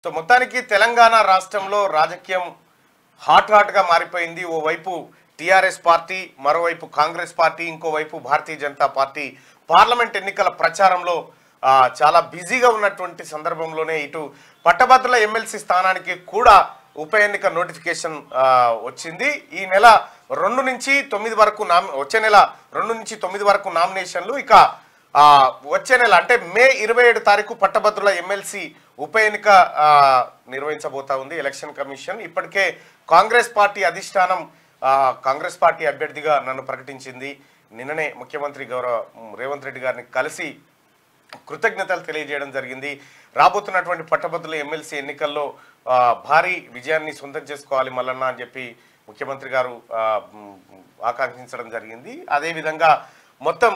So మొత్తానికి తెలంగాణ రాష్ట్రంలో రాజకీయం హాట్ గా మారిపోయింది. ఓవైపు టీఆర్ఎస్ పార్టీ, మరోవైపు కాంగ్రెస్ పార్టీ, ఇంకోవైపు భారతీయ జనతా పార్టీ పార్లమెంట్ ఎన్నికల ప్రచారంలో చాలా బిజీగా ఉన్నటువంటి సందర్భంలోనే ఇటు పట్టభద్రుల ఎమ్మెల్సీ స్థానానికి కూడా ఉప ఎన్నిక నోటిఫికేషన్ వచ్చింది. ఈ నెల 2 నుంచి 9 వరకు వచ్చే నెల 2 నుంచి 9 వరకు నామినేషన్లు, ఇక వచ్చే నెల అంటే మే 27 తారీఖు పట్టభద్రుల ఎమ్మెల్సీ ఉప ఎన్నిక నిర్వహించబోతా ఉంది ఎలక్షన్ కమిషన్. ఇప్పటికే కాంగ్రెస్ పార్టీ అధిష్టానం కాంగ్రెస్ పార్టీ అభ్యర్థిగా నన్ను ప్రకటించింది. నిన్ననే ముఖ్యమంత్రి గౌరవ రేవంత్ రెడ్డి గారిని కలిసి కృతజ్ఞతలు తెలియజేయడం జరిగింది. రాబోతున్నటువంటి పట్టభద్రుల ఎమ్మెల్సీ ఎన్నికల్లో భారీ విజయాన్ని సొంతం చేసుకోవాలి మల్లన్న అని చెప్పి ముఖ్యమంత్రి గారు ఆకాంక్షించడం జరిగింది. అదేవిధంగా మొత్తం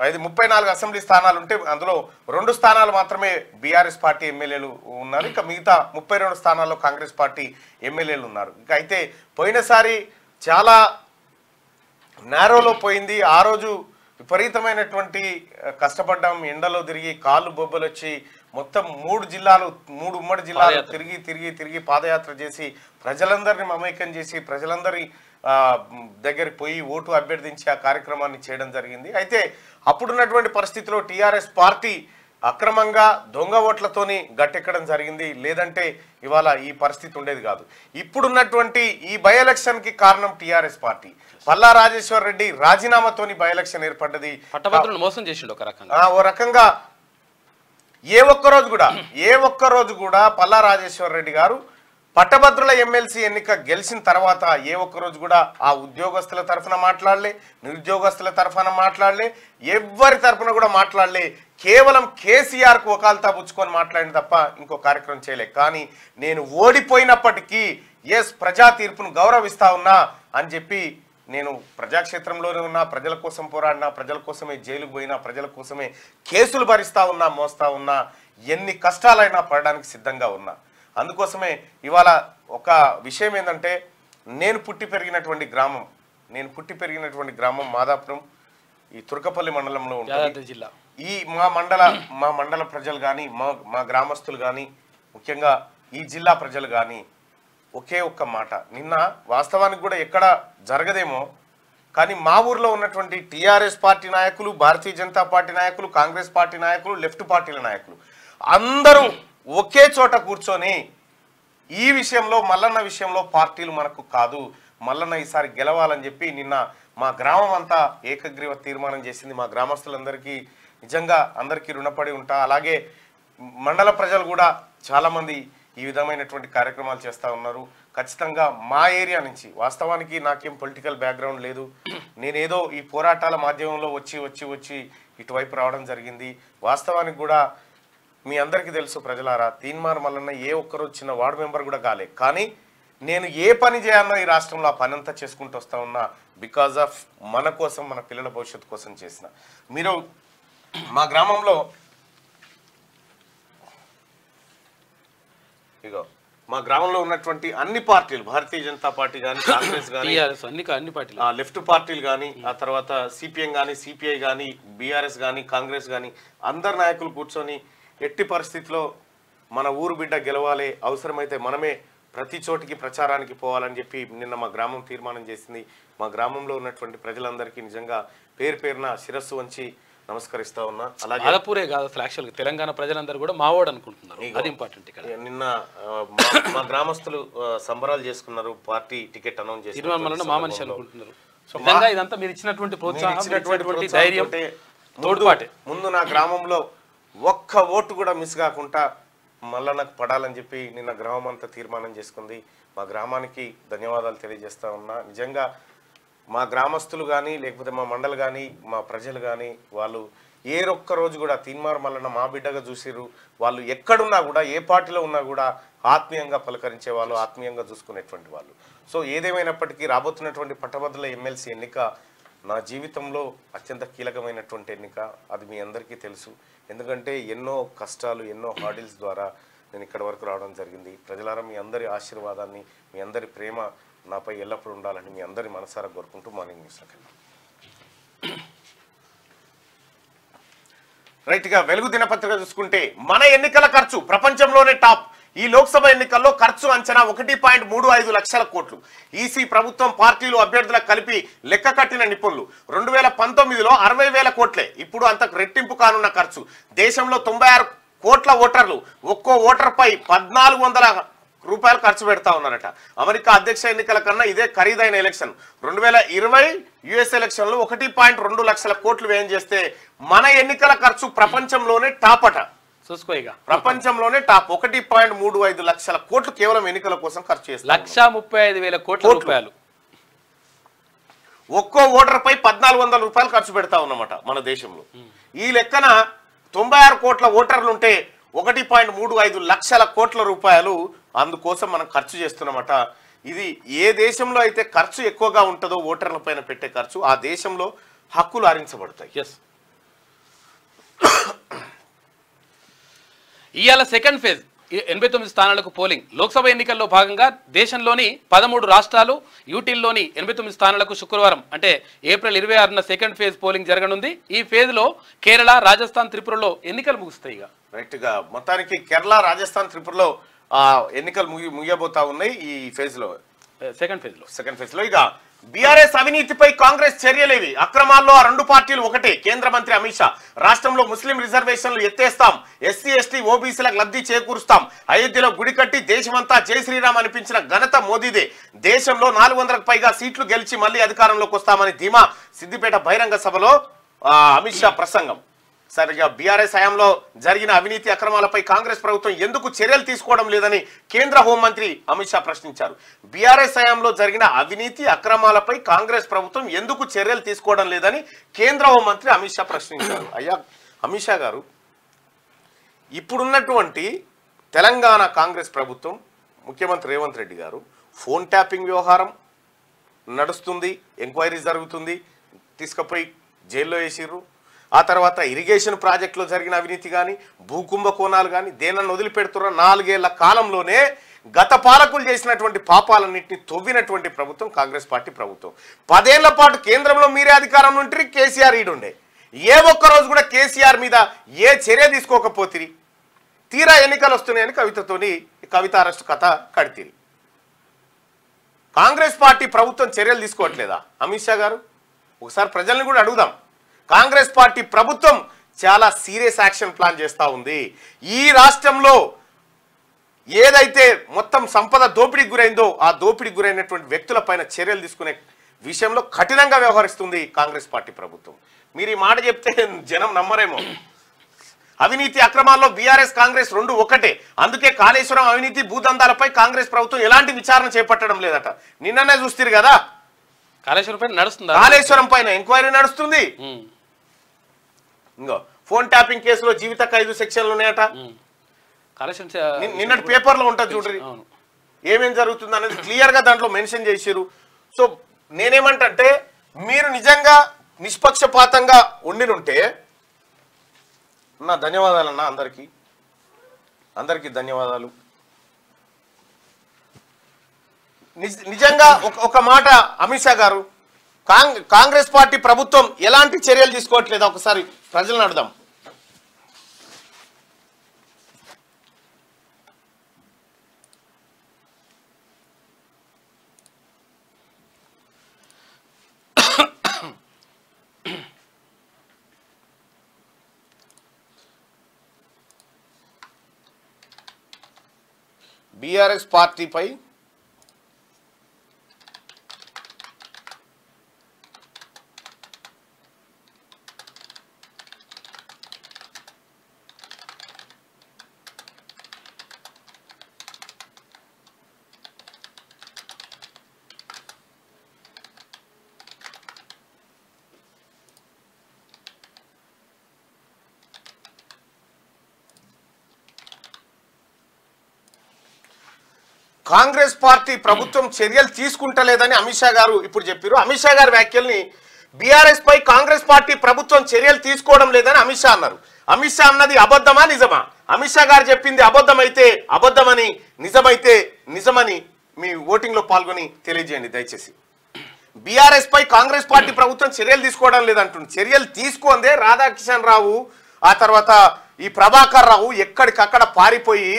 34 అసెంబ్లీ స్థానాలు ఉంటే అందులో 2 స్థానాలు మాత్రమే బీఆర్ఎస్ పార్టీ ఎమ్మెల్యేలు ఉన్నారు. ఇక మిగతా 32 స్థానాల్లో కాంగ్రెస్ పార్టీ ఎమ్మెల్యేలు ఉన్నారు. ఇక అయితే పోయినసారి చాలా నేరోలో పోయింది. ఆ రోజు విపరీతమైనటువంటి కష్టపడ్డాం, ఎండలో తిరిగి కాళ్ళు బొబ్బలు వచ్చి మొత్తం 3 ఉమ్మడి జిల్లాలు తిరిగి పాదయాత్ర చేసి ప్రజలందరినీ మమేకం చేసి ప్రజలందరి దగ్గరికి పోయి ఓటు అభ్యర్థించి ఆ కార్యక్రమాన్ని చేయడం జరిగింది. అయితే అప్పుడున్నటువంటి పరిస్థితిలో టీఆర్ఎస్ పార్టీ అక్రమంగా దొంగ ఓట్లతోని గట్టెక్కడం జరిగింది. లేదంటే ఇవాళ ఈ పరిస్థితి ఉండేది కాదు. ఇప్పుడున్నటువంటి ఈ బై ఎలక్షన్ కి కారణం టీఆర్ఎస్ పార్టీ. పల్లా రాజేశ్వర్ రెడ్డి రాజీనామాతోని బై ఎలక్షన్ ఏర్పడ్డది. పట్టభద్రులను మోసం చేసిండు ఓ రకంగా ఏ ఒక్క రోజు కూడా పల్లా రాజేశ్వర్ రెడ్డి గారు పట్టభద్రుల ఎమ్మెల్సీ ఎన్నిక గెలిచిన తర్వాత ఏ ఒక్క రోజు కూడా ఆ ఉద్యోగస్తుల తరఫున మాట్లాడలే, నిరుద్యోగస్తుల తరఫున మాట్లాడలే, ఎవరి తరఫున కూడా మాట్లాడలే. కేవలం కేసీఆర్కు వకాల్తా పుచ్చుకొని మాట్లాడిన తప్ప ఇంకో కార్యక్రమం చేయలే. కానీ నేను ఓడిపోయినప్పటికీ ప్రజా తీర్పును గౌరవిస్తా ఉన్నా అని చెప్పి నేను ప్రజాక్షేత్రంలోనే ఉన్నా, ప్రజల కోసం పోరాడినా, ప్రజల కోసమే జైలుకు పోయినా, ప్రజల కోసమే కేసులు భరిస్తా ఉన్నా, మోస్తా ఉన్నా, ఎన్ని కష్టాలైనా పడడానికి సిద్ధంగా ఉన్నా. అందుకోసమే ఇవాళ ఒక విషయం ఏంటంటే నేను పుట్టి పెరిగినటువంటి గ్రామం మాదాపురం, ఈ తుర్కపల్లి మండలంలో ఉంటుంది జిల్లా. ఈ మా మండల ప్రజలు కానీ మా గ్రామస్తులు కానీ ముఖ్యంగా ఈ జిల్లా ప్రజలు కానీ ఒకే ఒక్క మాట, నిన్న వాస్తవానికి కూడా ఎక్కడ జరగదేమో కానీ మా ఊర్లో ఉన్నటువంటి టీఆర్ఎస్ పార్టీ నాయకులు, భారతీయ జనతా పార్టీ నాయకులు, కాంగ్రెస్ పార్టీ నాయకులు, లెఫ్ట్ పార్టీల నాయకులు అందరూ ఒకే చోట కూర్చొని ఈ విషయంలో మల్లన్న విషయంలో పార్టీలు మనకు కాదు, మల్లన్న ఈసారి గెలవాలని చెప్పి నిన్న మా గ్రామం అంతా ఏకగ్రీవ తీర్మానం చేసింది. మా గ్రామస్తులందరికీ నిజంగా అందరికీ రుణపడి ఉంటా. అలాగే మండల ప్రజలు కూడా చాలామంది ఈ విధమైనటువంటి కార్యక్రమాలు చేస్తూ ఉన్నారు. ఖచ్చితంగా మా ఏరియా నుంచి, వాస్తవానికి నాకేం పొలిటికల్ బ్యాక్గ్రౌండ్ లేదు, నేనేదో ఈ పోరాటాల మాధ్యమంలో వచ్చి ఇటువైపు రావడం జరిగింది. వాస్తవానికి కూడా మీ అందరికీ తెలుసు ప్రజలారా, తీన్మార్ మల్లన్న ఏ ఒక్కరోజు చిన్న వార్డు మెంబర్ కూడా కాలే. కానీ నేను ఏ పని చేయాలన్నా ఈ రాష్ట్రంలో ఆ పని అంతా చేసుకుంటూ వస్తా ఉన్నా బికాజ్ ఆఫ్ మన కోసం, మన పిల్లల భవిష్యత్తు కోసం చేసిన. మీరు మా గ్రామంలో మా గ్రామంలో ఉన్నటువంటి అన్ని పార్టీలు, భారతీయ జనతా పార్టీ కానీ, కాంగ్రెస్ కానీ, అన్ని పార్టీలు, లెఫ్ట్ పార్టీలు కానీ, ఆ తర్వాత సిపిఎం కానీ, సిపిఐ కానీ, బీఆర్ఎస్ కానీ, కాంగ్రెస్ కానీ అందరు నాయకులు కూర్చొని ఎట్టి పరిస్థితిలో మన ఊరు బిడ్డ గెలవాలి, అవసరమైతే మనమే ప్రతి చోటికి ప్రచారానికి పోవాలని చెప్పి నిన్న మా గ్రామం తీర్మానం చేసింది. మా గ్రామంలో ఉన్నటువంటి ప్రజలందరికీ నిజంగా పేరున శిరస్సు వంచి నమస్కరిస్తా ఉన్నా. అలాగే ఆలపూరే కాదు అసలు యాక్చువల్గా తెలంగాణ ప్రజలందరూ కూడా మావోడు అనుకుంటున్నారు. అది ఇంపార్టెంట్. ఇక్కడ నిన్న మా గ్రామస్తులు సంబరాలు చేసుకున్నారు, పార్టీ టికెట్ అనౌన్స్ చేసి మా మనిషి అనుకుంటున్నారు. సో ఇదంతా మీరు ఇచ్చినటువంటి ప్రోత్సాహం, ధైర్యం, తోడ్పాటే. ముందు నా గ్రామంలో ఒక్క ఓటు కూడా మిస్ కాకుండా మల్లన్నకు పడాలని చెప్పి నిన్న గ్రామం అంతా తీర్మానం చేసుకుంది. మా గ్రామానికి ధన్యవాదాలు తెలియజేస్తా ఉన్నా. నిజంగా మా గ్రామస్తులు కానీ, లేకపోతే మా మండలు కానీ, మా ప్రజలు కానీ వాళ్ళు ఏ ఒక్క రోజు కూడా తీన్మార్ మల్లన్న మా బిడ్డగా చూసిర్రు. వాళ్ళు ఎక్కడున్నా కూడా, ఏ పార్టీలో ఉన్నా కూడా ఆత్మీయంగా పలకరించే వాళ్ళు, ఆత్మీయంగా చూసుకునేటువంటి వాళ్ళు. సో ఏదేమైనప్పటికీ రాబోతున్నటువంటి పట్టభద్రుల ఎమ్మెల్సీ ఎన్నిక నా జీవితంలో అత్యంత కీలకమైనటువంటి ఎన్నిక. అది మీ అందరికీ తెలుసు. ఎందుకంటే ఎన్నో కష్టాలు, ఎన్నో హార్డిల్స్ ద్వారా నేను ఇక్కడి వరకు రావడం జరిగింది. ప్రజలారా మీ అందరి ఆశీర్వాదాన్ని, మీ అందరి ప్రేమ నాపై ఎల్లప్పుడూ ఉండాలని మీ అందరి మనసారా కోరుకుంటూ మార్నింగ్ న్యూస్లోకి రైట్ గా వెలుగు దినపత్రిక చూసుకుంటే మన ఎన్నికల ఖర్చు ప్రపంచంలోనే టాప్. ఈ లోక్సభ ఎన్నికల్లో ఖర్చు అంచనా 1.35 లక్షల కోట్లు. ఈసీ ప్రభుత్వం పార్టీలు అభ్యర్థులకు కలిపి లెక్క కట్టిన నిపుణులు 2019లో 60,000 కోట్లే. ఇప్పుడు అంతకు రెట్టింపు కానున్న ఖర్చు. దేశంలో 96 కోట్ల ఓటర్లు. ఒక్కో ఓటర్పై 1,400 రూపాయలు ఖర్చు పెడతా ఉన్నారట. అమెరికా అధ్యక్ష ఎన్నికల కన్నా ఇదే ఖరీదైన ఎలక్షన్. 2020 యుఎస్ ఎలక్షన్ లో 1.2 లక్షల కోట్లు వ్యయం చేస్తే మన ఎన్నికల ఖర్చు ప్రపంచంలోనే టాప్ అట. చూసుకోయిగా ప్రపంచంలోనే టాప్. 1.35 లక్షల కోట్లు కేవలం ఎన్నికల కోసం ఖర్చు చేస్తారు. 1,35,000 కోట్ల రూపాయలు. ఒక్కో ఓటర్ పై 1,400 రూపాయలు ఖర్చు పెడతా ఉన్నమాట మన దేశంలో. ఈ లెక్కన 96 కోట్ల ఓటర్లుంటే 1.35 లక్షల కోట్ల రూపాయలు అందుకోసం మనం ఖర్చు చేస్తున్నామట. ఇది ఏ దేశంలో అయితే ఖర్చు ఎక్కువగా ఉంటుందో ఓటర్ల పైన పెట్టే ఖర్చు, ఆ దేశంలో హక్కులు హరించబడతాయి. ఇవాళ సెకండ్ ఫేజ్ 89 స్థానాలకు పోలింగ్. లోక్సభ ఎన్నికల్లో భాగంగా దేశంలోని 13 రాష్ట్రాలు యూటీల్లోని 89 స్థానాలకు శుక్రవారం అంటే ఏప్రిల్ 26న సెకండ్ ఫేజ్ పోలింగ్ జరగనుంది. ఈ ఫేజ్ లో కేరళ, రాజస్థాన్, త్రిపురలో ఎన్నికలు ముగుస్తాయి. రైట్ గా మొత్తానికి కేరళ, రాజస్థాన్, త్రిపురలో ఎన్నికలు ముగియబోతా ఉన్నాయి ఈ ఫేజ్ లో, సెకండ్ ఫేజ్ లో. ఇక బీఆర్ఎస్ అవినీతిపై కాంగ్రెస్ చర్యలేవి. అక్రమాల్లో ఆ రెండు పార్టీలు ఒకటే. కేంద్ర మంత్రి అమిత్ షా రాష్ట్రంలో ముస్లిం రిజర్వేషన్లు ఎత్తేస్తాం, ఎస్సీ ఎస్టీ ఓబీసీలకు లబ్ధి చేకూరుస్తాం, అయోధ్యలో గుడి కట్టి దేశమంతా జై శ్రీరామ్ అనిపించిన ఘనత మోదీదే, దేశంలో 400కు పైగా సీట్లు గెలిచి మళ్లీ అధికారంలోకి వస్తామని ధీమా. సిద్దిపేట బహిరంగ సభలో అమిత్ షా ప్రసంగం. సరిగా బీఆర్ఎస్ హయాంలో జరిగిన అవినీతి అక్రమాలపై కాంగ్రెస్ ప్రభుత్వం ఎందుకు చర్యలు తీసుకోవడం లేదని కేంద్ర హోంమంత్రి అమిత్ షా ప్రశ్నించారు. బీఆర్ఎస్ హయాంలో జరిగిన అవినీతి అక్రమాలపై కాంగ్రెస్ ప్రభుత్వం ఎందుకు చర్యలు తీసుకోవడం లేదని కేంద్ర హోంమంత్రి అమిత్ షా ప్రశ్నించారు. అయ్యా అమిత్ షా గారు, ఇప్పుడున్నటువంటి తెలంగాణ కాంగ్రెస్ ప్రభుత్వం, ముఖ్యమంత్రి రేవంత్ రెడ్డి గారు ఫోన్ ట్యాపింగ్ వ్యవహారం నడుస్తుంది, ఎంక్వైరీ జరుగుతుంది, తీసుకుపోయి జైల్లో వేసిర్రు. ఆ తర్వాత ఇరిగేషన్ ప్రాజెక్టులో జరిగిన అవినీతి కానీ, భూకుంభకోణాలు కానీ దేనನ್ನು వదిలిపెడుతున్న 4 ఏళ్ల కాలంలోనే గత పాలకులు చేసినటువంటి పాపాలన్నింటినీ తవ్వినటువంటి ప్రభుత్వం కాంగ్రెస్ పార్టీ ప్రభుత్వం. 10 ఏళ్ల పాటు కేంద్రంలో మీరే అధికారంలో ఉంటే కేసీఆర్ ఈడుండే. ఏ ఒక్క రోజు కూడా కేసీఆర్ మీద ఏ చర్య తీసుకోకపోతిరి. తీరా ఎన్నికలు వస్తున్నాయని కవిత అరెస్టు కథ కడితిరి. కాంగ్రెస్ పార్టీ ప్రభుత్వం చర్యలు తీసుకోవట్లేదా అమిత్ షా గారు? ఒకసారి ప్రజల్ని కూడా అడుగుదాం. కాంగ్రెస్ పార్టీ ప్రభుత్వం చాలా సీరియస్ యాక్షన్ ప్లాన్ చేస్తూ ఉంది. ఈ రాష్ట్రంలో ఏదైతే మొత్తం సంపద దోపిడీకి గురైందో ఆ దోపిడీకి గురైనటువంటి వ్యక్తులపైన చర్యలు తీసుకునే విషయంలో కఠినంగా వ్యవహరిస్తుంది కాంగ్రెస్ పార్టీ ప్రభుత్వం. మీరు ఈ మాట చెప్తే జనం నమ్మరేమో. అవినీతి అక్రమాల్లో బీఆర్ఎస్ కాంగ్రెస్ రెండు ఒకటే. అందుకే కాళేశ్వరం అవినీతి భూదందాలపై కాంగ్రెస్ ప్రభుత్వం ఎలాంటి విచారణ చేపట్టడం లేదట. నిన్ననే చూస్తారు కదా, కాళేశ్వరం పైన ఎంక్వైరీ నడుస్తుంది. ఇంకో ఫోన్ ట్యాపింగ్ కేసులో జీవిత ఖైదు సెక్షన్లు ఉన్నాయట. నిన్నటి పేపర్లో ఉంటుంది చూడండి ఏమేం జరుగుతుంది అనేది క్లియర్ గా దాంట్లో మెన్షన్ చేసిరు. సో నేనేమంటే, మీరు నిజంగా నిష్పక్షపాతంగా ఉండినుంటే నా ధన్యవాదాలు అన్న, అందరికీ ధన్యవాదాలు. నిజంగా ఒక మాట అమిత్ షా గారు, కాంగ్రెస్ పార్టీ ప్రభుత్వం ఎలాంటి చర్యలు తీసుకోవట్లేదా ఒకసారి ప్రజలను అడుగుదాం. బీఆర్ఎస్ పార్టీపై కాంగ్రెస్ పార్టీ ప్రభుత్వం చర్యలు తీసుకుంటలేదని అమిత్ షా గారు ఇప్పుడు చెప్పారు. అమిత్ షా గారి వ్యాఖ్యల్ని బీఆర్ఎస్ పై కాంగ్రెస్ పార్టీ ప్రభుత్వం చర్యలు తీసుకోవడం లేదని అమిత్ షా అన్నారు. అమిత్ షా అన్నది అబద్ధమా నిజమా? అమిత్ షా గారు చెప్పింది అబద్ధమైతే అబద్ధమని, నిజమైతే నిజమని మీ ఓటింగ్ లో పాల్గొని తెలియజేయండి దయచేసి. బీఆర్ఎస్ పై కాంగ్రెస్ పార్టీ ప్రభుత్వం చర్యలు తీసుకోవడం లేదంటుంది. చర్యలు తీసుకుందే రాధాకిషన్ రావు ఆ తర్వాత ఈ ప్రభాకర్ రావు ఎక్కడికక్కడ పారిపోయి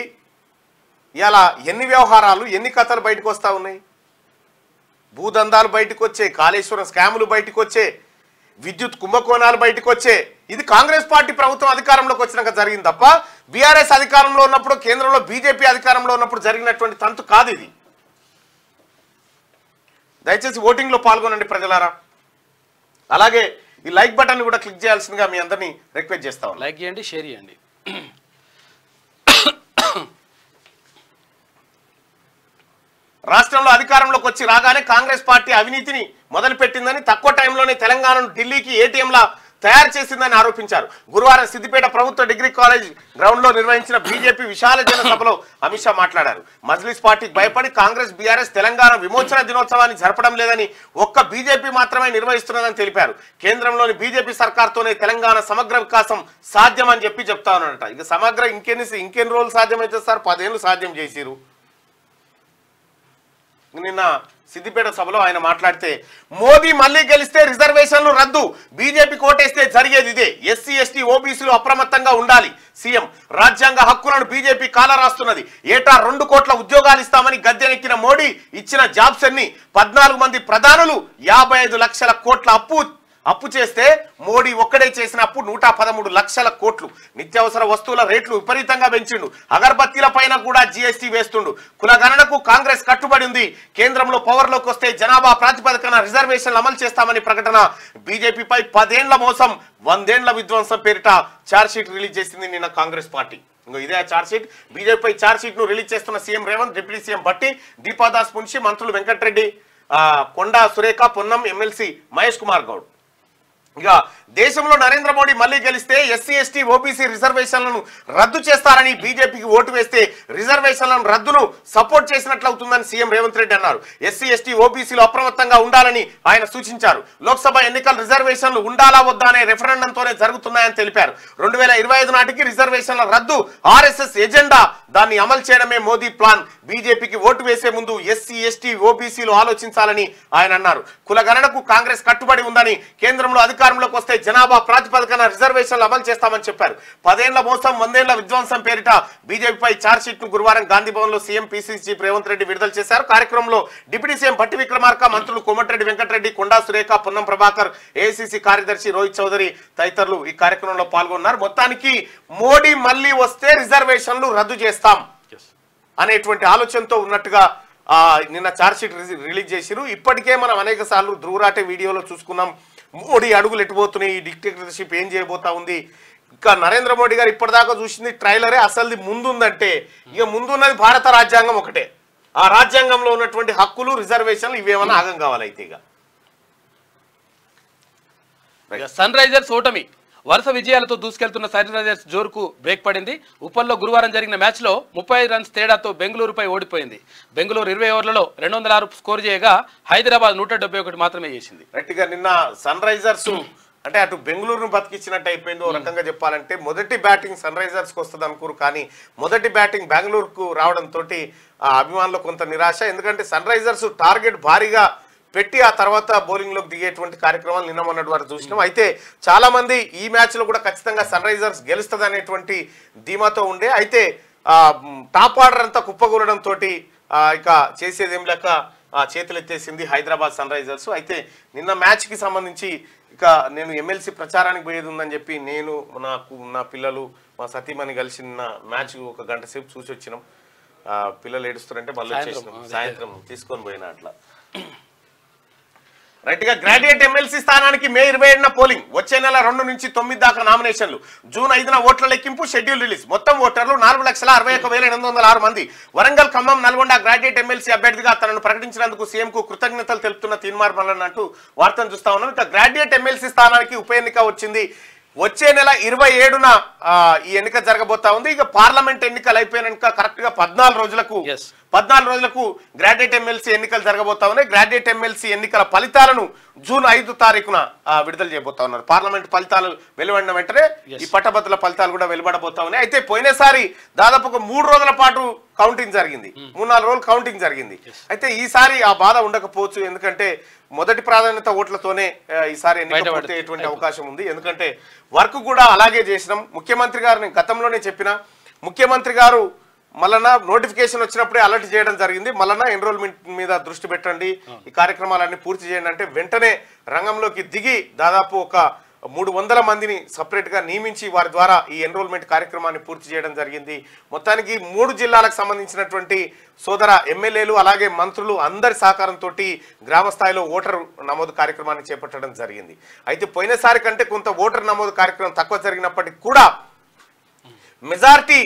ఇలా ఎన్ని వ్యవహారాలు ఎన్ని కథలు బయటకు వస్తూ ఉన్నాయి. భూదందాలు బయటకు వచ్చే, కాళేశ్వరం స్కాములు బయటకు వచ్చే, విద్యుత్ కుంభకోణాలు బయటకు వచ్చే. ఇది కాంగ్రెస్ పార్టీ ప్రభుత్వం అధికారంలోకి వచ్చినాక జరిగింది తప్ప బీఆర్ఎస్ అధికారంలో ఉన్నప్పుడు, కేంద్రంలో బీజేపీ అధికారంలో ఉన్నప్పుడు జరిగినటువంటి తంతు కాదు ఇది. దయచేసి ఓటింగ్లో పాల్గొనండి ప్రజలారా. అలాగే ఈ లైక్ బటన్ కూడా క్లిక్ చేయాల్సిందిగా మీ అందరినీ రిక్వెస్ట్ చేస్తాం. లైక్ చేయండి, షేర్ చేయండి. రాష్ట్రంలో అధికారంలోకి వచ్చి రాగానే కాంగ్రెస్ పార్టీ అవినీతిని మొదలుపెట్టిందని, తక్కువ టైంలోనే తెలంగాణను ఢిల్లీకి ఏటీఎంలా తయారు చేసిందని ఆరోపించారు. గురువారం సిద్దిపేట ప్రభుత్వ డిగ్రీ కాలేజ్ గ్రౌండ్ లో నిర్వహించిన బీజేపీ విశాల జన సభలో అమిత్ షా మాట్లాడారు. మజ్లిస్ పార్టీకి భయపడి కాంగ్రెస్ బీఆర్ఎస్ తెలంగాణ విమోచన దినోత్సవాన్ని జరపడం లేదని, ఒక్క బీజేపీ మాత్రమే నిర్వహిస్తున్నదని తెలిపారు. కేంద్రంలోని బీజేపీ సర్కార్తోనే తెలంగాణ సమగ్ర వికాసం సాధ్యమని చెప్తా ఉన్నారట. ఇక సమగ్ర ఇంకెన్ని రోజులు సాధ్యమైతే సార్? 10 ఏళ్ళు సాధ్యం చేసిరు. నిన్న సిద్దిపేట సభలో ఆయన మాట్లాడితే, మోదీ మళ్లీ గెలిస్తే రిజర్వేషన్లు రద్దు, బీజేపీ కోటేస్తే జరిగేది ఇదే, ఎస్సీ ఎస్టీ ఓబీసీలు అప్రమత్తంగా ఉండాలి సీఎం. రాజ్యాంగ హక్కులను బీజేపీ కాలరాస్తున్నది, ఏటా 2 కోట్ల ఉద్యోగాలు ఇస్తామని గద్దెనెక్కిన మోడీ ఇచ్చిన జాబ్స్ అన్ని 14 మంది ప్రధానులు 55 లక్షల కోట్ల అప్పు చేస్తే మోడీ ఒక్కడే చేసిన అప్పు 113 లక్షల కోట్లు. నిత్యావసర వస్తువుల రేట్లు విపరీతంగా పెంచిండు. అగర్బత్తీల పైన కూడా జీఎస్టీ వేస్తుండు. కులగణనకు కాంగ్రెస్ కట్టుబడి ఉంది. కేంద్రంలో పవర్లోకి వస్తే జనాభా ప్రాతిపదికన రిజర్వేషన్లు అమలు చేస్తామని ప్రకటన. బీజేపీపై 10 ఏళ్ల మోసం, 100 ఏళ్ల విధ్వంసం పేరిట ఛార్జ్షీట్ రిలీజ్ చేసింది నిన్న కాంగ్రెస్ పార్టీ. ఇంకో ఇదే ఛార్జ్షీట్. బీజేపీపై ఛార్జ్షీట్ ను రిలీజ్ చేస్తున్న CM Revanth, deputy CM Bhatti, Deepa Das Munshi, మంత్రులు వెంకటరెడ్డి, కొండా సురేఖ, పొన్నం, ఎమ్మెల్సీ మహేష్ కుమార్ గౌడ్. ఇక దేశంలో నరేంద్ర మోడీ మళ్లీ గెలిస్తే ఎస్సీ ఎస్టీ ఓబీసీ రిజర్వేషన్లను రద్దు చేస్తారని, బీజేపీకి ఓటు వేస్తే రిజర్వేషన్లను రద్దును సపోర్ట్ చేసినట్లవుతుందని సీఎం రేవంత్ రెడ్డి అన్నారు. ఎస్సీ ఎస్టీ ఓబీసీలు అప్రమత్తంగా ఉండాలని ఆయన సూచించారు. లోక్సభ ఎన్నికల రిజర్వేషన్లు ఉండాలా వద్దా అనే రెఫరెండంతోనే జరుగుతున్నాయని తెలిపారు. 2025 నాటికి రిజర్వేషన్ల రద్దు ఆర్ఎస్ఎస్ ఎజెండా, దాన్ని అమలు చేయడమే మోదీ ప్లాన్. బీజేపీకి ఓటు వేసే ముందు ఎస్సీ ఎస్టీ ఓబీసీలు ఆలోచించాలని ఆయన అన్నారు. కులగణనకు కాంగ్రెస్ కట్టుబడి ఉందని, కేంద్రంలో అధికారంలోకి వస్తే జనాభా ప్రాతిపదికన రిజర్వేషన్లు అమలు చేస్తామని చెప్పారు. 10 ఏళ్ల మోసం, 100 ఏళ్ల విధ్వంసం పేరిట బీజేపీపై ఛార్జ్షీట్ ను గురువారం గాంధీ భవన్ లో CM PCC chief Revanth Reddy విడుదల చేశారు. కార్యక్రమంలో డిప్యూటీ సీఎం భట్టి విక్రమార్క, మంత్రులు కోమటిరెడ్డి వెంకటరెడ్డి, కొండా సురేఖ, పొన్నం ప్రభాకర్, ఏఐసీసీ కార్యదర్శి రోహిత్ చౌదరి తదితరులు ఈ కార్యక్రమంలో పాల్గొన్నారు. మొత్తానికి మోడీ మళ్లీ వస్తే రిజర్వేషన్లు రద్దు చేస్తాం అనేటువంటి ఆలోచనతో ఉన్నట్టుగా నిన్న ఛార్జ్షీట్ రిలీజ్ చేసిరు. ఇప్పటికే మనం అనేక సార్లు ధ్రువరాటే వీడియోలో చూసుకున్నాం. మోడీ అడుగులు ఎట్టుపోతున్నాయి, ఈ డిక్టేటర్షిప్ ఏం చేయబోతా ఉంది. ఇంకా నరేంద్ర మోడీ గారు ఇప్పటిదాకా చూసింది ట్రైలరే. అసలు ముందుందంటే ఇక ముందున్నది భారత రాజ్యాంగం ఒకటే. ఆ రాజ్యాంగంలో ఉన్నటువంటి హక్కులు, రిజర్వేషన్లు ఇవేమన్నా ఆగం కావాలైతే. ఇక సన్ రైజర్స్ ఓటమి, వరుస విజయాలతో దూసుకెళ్తున్న సన్ రైజర్స్ జోరుకు బ్రేక్ పడింది. ఉప్పల్లో గురువారం జరిగిన మ్యాచ్లో 35 రన్స్ తేడాతో బెంగళూరుపై ఓడిపోయింది. బెంగళూరు 20 ఓవర్లలో 206 స్కోర్ చేయగా హైదరాబాద్ 171 మాత్రమే చేసింది. రైట్గా నిన్న సన్ రైజర్స్ అంటే అటు బెంగళూరును బతికిచ్చినట్టు అయిపోయింది. ఓ రకంగా చెప్పాలంటే మొదటి బ్యాటింగ్ సన్ రైజర్స్కి వస్తుంది అనుకోరు, కానీ మొదటి బ్యాటింగ్ బెంగళూరుకు రావడంతో అభిమానులు కొంత నిరాశ. ఎందుకంటే సన్ రైజర్స్ టార్గెట్ భారీగా పెట్టి ఆ తర్వాత బౌలింగ్ లోకి దిగేటువంటి కార్యక్రమాలు నిన్న మొన్నటి వరకు చూసినాం. అయితే చాలా మంది ఈ మ్యాచ్ లో కూడా ఖచ్చితంగా సన్ రైజర్స్ గెలుస్తుంది అనేటువంటి ధీమాతో ఉండే. అయితే టాప్ ఆర్డర్ అంతా కుప్పగూరడంతో ఇక చేసేదేం లేక చేతులు ఎత్తేసింది హైదరాబాద్ సన్ రైజర్స్. అయితే నిన్న మ్యాచ్ కి సంబంధించి ఇక నేను ఎమ్మెల్సీ ప్రచారానికి పోయేది ఉందని చెప్పి నేను నా పిల్లలు మా సతీమణి కలిసి నిన్న మ్యాచ్ 1 గంట సేపు చూసి వచ్చినాం. పిల్లలు ఏడుస్తారంటే మళ్ళీ వచ్చేసినాం, సాయంత్రం తీసుకొని పోయినా అట్లా. రైట్ గా గ్రాడ్యుయేట్ ఎమ్మెల్సీ స్థానానికి మే 27న పోలింగ్, వచ్చే నెల 2 నుంచి 9 దాకా నామినేషన్లు, జూన్ 5న ఓట్ల లెక్కింపు, షెడ్యూల్ రిలీజ్. మొత్తం ఓటర్లు 4,61,806 మంది. వరంగల్, ఖమ్మం, నల్గొండ గ్రాడ్యుయేట్ ఎమ్మెల్సీ అభ్యర్థిగా తనను ప్రకటించినందుకు సీఎం కు కృతజ్ఞతలు తెలుపుతున్న తీన్మార్ మల్లన్ అంటూ వార్తను చూస్తా ఉన్నాం. ఇక గ్రాడ్యుయేట్ ఎమ్మెల్సీ స్థానానికి ఉప ఎన్నిక వచ్చింది. వచ్చే నెల 27న ఈ ఎన్నిక జరగబోతా ఉంది. ఇక పార్లమెంట్ ఎన్నికలు అయిపోయినాక కరెక్ట్ గా 14 రోజులకు గ్రాడ్యుయేట్ ఎమ్మెల్సీ ఎన్నికలు జరగబోతా ఉన్నాయి. గ్రాడ్యుయేట్ ఎమ్మెల్సీ ఎన్నికల ఫలితాలను జూన్ 5 తారీఖున విడుదల చేయబోతా ఉన్నారు. పార్లమెంట్ ఫలితాలు వెలువడిన వెంటనే ఈ పట్టభద్రుల ఫలితాలు కూడా వెలువడబోతా ఉన్నాయి. అయితే పోయినసారి దాదాపు 3 రోజుల పాటు కౌంటింగ్ జరిగింది, 3-4 రోజులు కౌంటింగ్ జరిగింది. అయితే ఈసారి ఆ బాధ ఉండకపోవచ్చు, ఎందుకంటే మొదటి ప్రాధాన్యత ఓట్లతోనే ఈసారి ఎన్నిక పూర్తయ్యేటువంటి అవకాశం ఉంది. ఎందుకంటే వర్క్ కూడా అలాగే చేసినాం. ముఖ్యమంత్రి గారు నేను గతంలోనే చెప్పిన, ముఖ్యమంత్రి గారు మళ్ళా నోటిఫికేషన్ వచ్చినప్పుడే అలర్ట్ చేయడం జరిగింది. మళ్ళా ఎన్రోల్మెంట్ మీద దృష్టి పెట్టండి, ఈ కార్యక్రమాలన్నీ పూర్తి చేయండి అంటే వెంటనే రంగంలోకి దిగి దాదాపు ఒక 300 మందిని సపరేట్గా నియమించి వారి ద్వారా ఈ ఎన్రోల్మెంట్ కార్యక్రమాన్ని పూర్తి చేయడం జరిగింది. మొత్తానికి 3 జిల్లాలకు సంబంధించినటువంటి సోదర ఎమ్మెల్యేలు అలాగే మంత్రులు అందరి సహకారంతో గ్రామ స్థాయిలో ఓటర్ నమోదు కార్యక్రమాన్ని చేపట్టడం జరిగింది. అయితే పోయినసారి కంటే కొంత ఓటర్ నమోదు కార్యక్రమం తక్కువ జరిగినప్పటికీ కూడా మెజారిటీ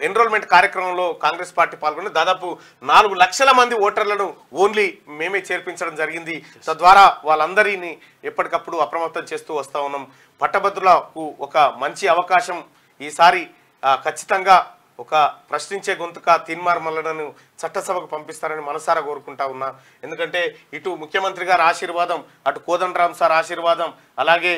ఎన్రోల్మెంట్ కార్యక్రమంలో కాంగ్రెస్ పార్టీ పాల్గొని దాదాపు 4 లక్షల మంది ఓటర్లను ఓన్లీ మేమే చేర్పించడం జరిగింది. తద్వారా వాళ్ళందరినీ ఎప్పటికప్పుడు అప్రమత్తం చేస్తూ వస్తూ ఉన్నాం. పట్టభద్రులకు ఒక మంచి అవకాశం ఈసారి ఖచ్చితంగా ఒక ప్రశ్నించే గొంతుక తీన్మార్ మల్లడను చట్టసభకు పంపిస్తారని మనసారా కోరుకుంటా ఉన్నా. ఎందుకంటే ఇటు ముఖ్యమంత్రి గారి ఆశీర్వాదం, అటు కోదండరామ్ సార్ ఆశీర్వాదం, అలాగే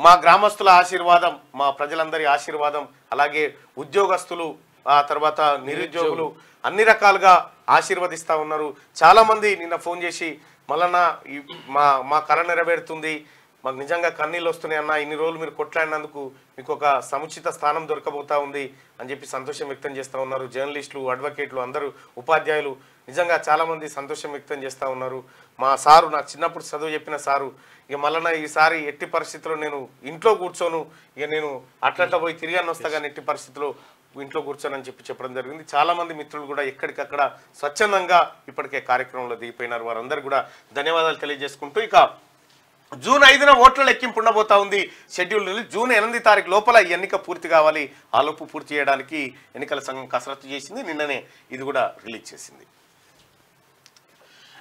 మా గ్రామస్తుల ఆశీర్వాదం, మా ప్రజలందరి ఆశీర్వాదం, అలాగే ఉద్యోగస్తులు ఆ తర్వాత నిరుద్యోగులు అన్ని రకాలుగా ఆశీర్వదిస్తూ ఉన్నారు. చాలామంది నిన్న ఫోన్ చేసి మళ్ళా మా కళ నెరవేరుతుంది, మాకు నిజంగా కన్నీళ్ళు వస్తున్నాయి అన్న, ఇన్ని రోజులు మీరు కొట్లాడినందుకు మీకు ఒక సముచిత స్థానం దొరకబోతా ఉంది అని చెప్పి సంతోషం వ్యక్తం చేస్తూ ఉన్నారు. జర్నలిస్టులు, అడ్వకేట్లు, అందరూ ఉపాధ్యాయులు నిజంగా చాలామంది సంతోషం వ్యక్తం చేస్తూ ఉన్నారు. మా సారు, నాకు చిన్నప్పుడు చదువు చెప్పిన సారు, ఇక మళ్ళీ ఈసారి ఎట్టి పరిస్థితుల్లో నేను ఇంట్లో కూర్చోను, ఇక నేను అట్లా పోయి తిరిగాను వస్తా కానీ ఎట్టి పరిస్థితుల్లో ఇంట్లో కూర్చోనని చెప్పడం జరిగింది. చాలామంది మిత్రులు కూడా ఎక్కడికక్కడ స్వచ్ఛందంగా ఇప్పటికే కార్యక్రమంలో దిగిపోయినారు. వారందరూ కూడా ధన్యవాదాలు తెలియజేసుకుంటూ ఇక జూన్ 5న ఓట్ల లెక్కింపు ఉండబోతా ఉంది. షెడ్యూల్ జూన్ 8 తారీఖు లోపల ఈ ఎన్నిక పూర్తి కావాలి. ఆ లోపు పూర్తి చేయడానికి ఎన్నికల సంఘం కసరత్తు చేసింది. నిన్ననే ఇది కూడా రిలీజ్ చేసింది.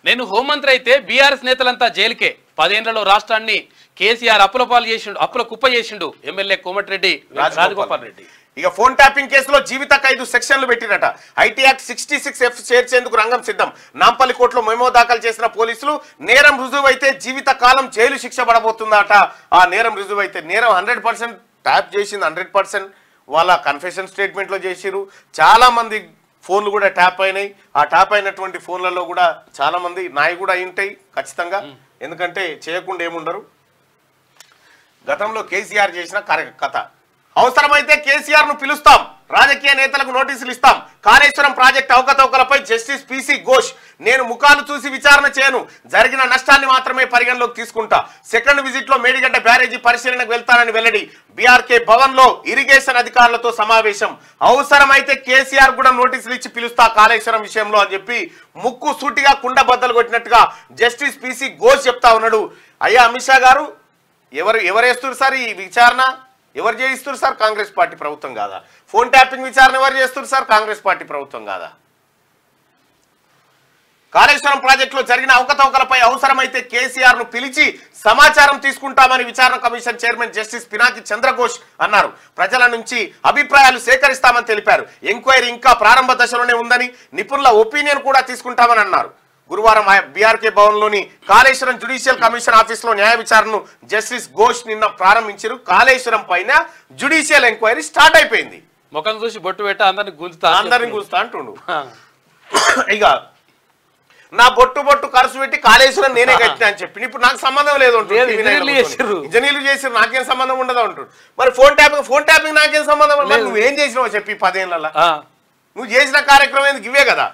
నేను హోంమంత్రి అయితే బీఆర్ఎస్ నేతలంతా జైలుకే, 10 ఏళ్లలో రాష్ట్రాన్ని కేసీఆర్ అప్పుల పాలు చేసిండు, అప్పుల కుప్ప చేసిండు ఎమ్మెల్యే కోమటిరెడ్డి రాజగోపాల్ రెడ్డి. ఇక ఫోన్ ట్యాపింగ్ కేసులో జీవిత ఖైదు సెక్షన్లు పెట్టినట. ఐటీ యాక్ట్ 66F చేర్చేందుకు రంగం సిద్ధం. నాంపల్లి కోర్టులో మెమో దాఖలు చేసిన పోలీసులు నేరం రుజువైతే జీవిత కాలం జైలు శిక్ష పడబోతుందట. ఆ నేరం రుజువైతే నేరం 100% ట్యాప్ చేసింది, 100% వాళ్ళ కన్ఫెషన్ స్టేట్మెంట్లో చేసిరు. చాలా మంది ఫోన్లు కూడా ట్యాప్ అయినాయి. ఆ ట్యాప్ అయినటువంటి ఫోన్లలో కూడా చాలా మంది నాయి కూడా అయి ఉంటాయి ఖచ్చితంగా, ఎందుకంటే చేయకుండా ఏముండరు. గతంలో కేసీఆర్ చేసిన కథ. అవసరమైతే కేసీఆర్ ను పిలుస్తాం, రాజకీయ నేతలకు నోటీసులు ఇస్తాం. కాళేశ్వరం ప్రాజెక్టు అవకతవకలపై జస్టిస్ పిసి ఘోష్, నేను ముఖాలు చూసి విచారణ చేయను, జరిగిన నష్టాన్ని మాత్రమే పరిగణలోకి తీసుకుంటా. సెకండ్ విజిట్ లో మేడిగడ్డ బ్యారేజీ పరిశీలనకు వెళ్తానని వెల్లడి. బీఆర్కే భవన్ లో ఇరిగేషన్ అధికారులతో సమావేశం. అవసరమైతే కేసీఆర్ కూడా నోటీసులు ఇచ్చి పిలుస్తా కాళేశ్వరం విషయంలో అని చెప్పి ముక్కు సూటిగా కుండ బద్దలు కొట్టినట్టుగా జస్టిస్ పిసి ఘోష్ చెప్తా ఉన్నాడు. అయ్యా అమిత్ షా గారు, ఎవరేస్తారు సార్ ఈ విచారణ? ఎవరు చేయిస్తారు సార్? కాంగ్రెస్ పార్టీ ప్రభుత్వం కాదా? ఫోన్ ట్యాపింగ్ విచారణ ఎవరు చేస్తారు సార్? కాంగ్రెస్ పార్టీ ప్రభుత్వం కాదా? కాళేశ్వరం ప్రాజెక్టులో జరిగిన అవకతవకలపై అవసరమైతే కేసీఆర్ ను పిలిచి సమాచారం తీసుకుంటామని విచారణ commission chairman justice Pinaki Chandra Ghose అన్నారు. ప్రజల నుంచి అభిప్రాయాలు సేకరిస్తామని తెలిపారు. ఎంక్వైరీ ఇంకా ప్రారంభ దశలోనే ఉందని, నిపుణుల ఒపీనియన్ కూడా తీసుకుంటామని అన్నారు. గురువారం బీఆర్కే భవన్లోని కాళేశ్వరం జ్యుడిషియల్ కమిషన్ ఆఫీసులో న్యాయ విచారణను జస్టిస్ ఘోష్ నిన్న ప్రారంభించారు. కాళేశ్వరం పైన జ్యుడిషియల్ ఎంక్వైరీ స్టార్ట్ అయిపోయింది. ముఖం చూసి బొట్టు పెట్ట అందరిని గుంజుతా అంటుండు. ఇక నా బొట్టు ఖర్చు పెట్టి కాళేశ్వరం నేనే కట్టినా అని చెప్పి ఇప్పుడు నాకు సంబంధం లేదు అంటారు. ఇంజనీర్లు చేసారు, నాకేం సంబంధం ఉండదు అంటాడు. మరి ఫోన్ ట్యాపింగ్ నాకేం సంబంధం? నువ్వేం చేసినావు చెప్పి 10 ఏళ్ళ నువ్వు చేసిన కార్యక్రమం ఎందుకు ఇవే కదా,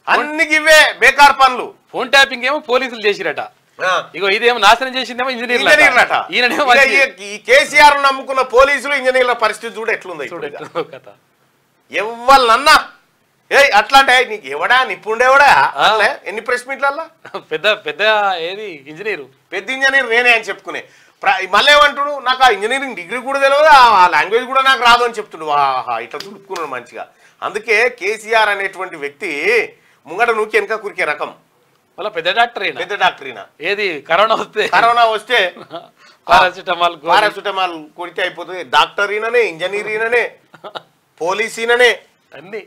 అన్ని ఇవే బేకార్ పనులు. ఫోన్ ట్యాపింగ్ ఏమో పోలీసులు చేసిరట, ఇగో ఇదేమో నాశనం చేసిందేమో ఇంజనీర్లట. ఈ కేసీఆర్ నమ్ముకున్న పోలీసులు ఇంజనీర్ల పరిస్థితి చూడ ఎట్లుంది. ఎవరినన్నా అట్లా అంటే నీకు ఎవడా నిపుణుడెవడా? ఎన్ని ప్రెస్ మీట్లల్లా పెద్ద ఏది ఇంజనీరు, పెద్ద ఇంజనీర్ నేనే అని చెప్పుకునే. మళ్ళీ ఏమంటుడు, నాకు ఆ ఇంజనీరింగ్ డిగ్రీ కూడా తెలియదు, ఆ లాంగ్వేజ్ కూడా నాకు రాదు అని చెప్తుడు. ఆహా, ఇట్లా తుడుపుకున్నాడు మంచిగా. అందుకే కేసీఆర్ అనేటువంటి వ్యక్తి ముంగట నూకి వెనక కురికే రకం. పెద్ద డాక్టర్ ఏది కరోనా వస్తే పారాసిటమాల్ కొడితే అయిపోతుంది. డాక్టర్ ఈయననే, ఇంజనీర్ ఈయననే, పోలీస్ ఈయననే. అన్ని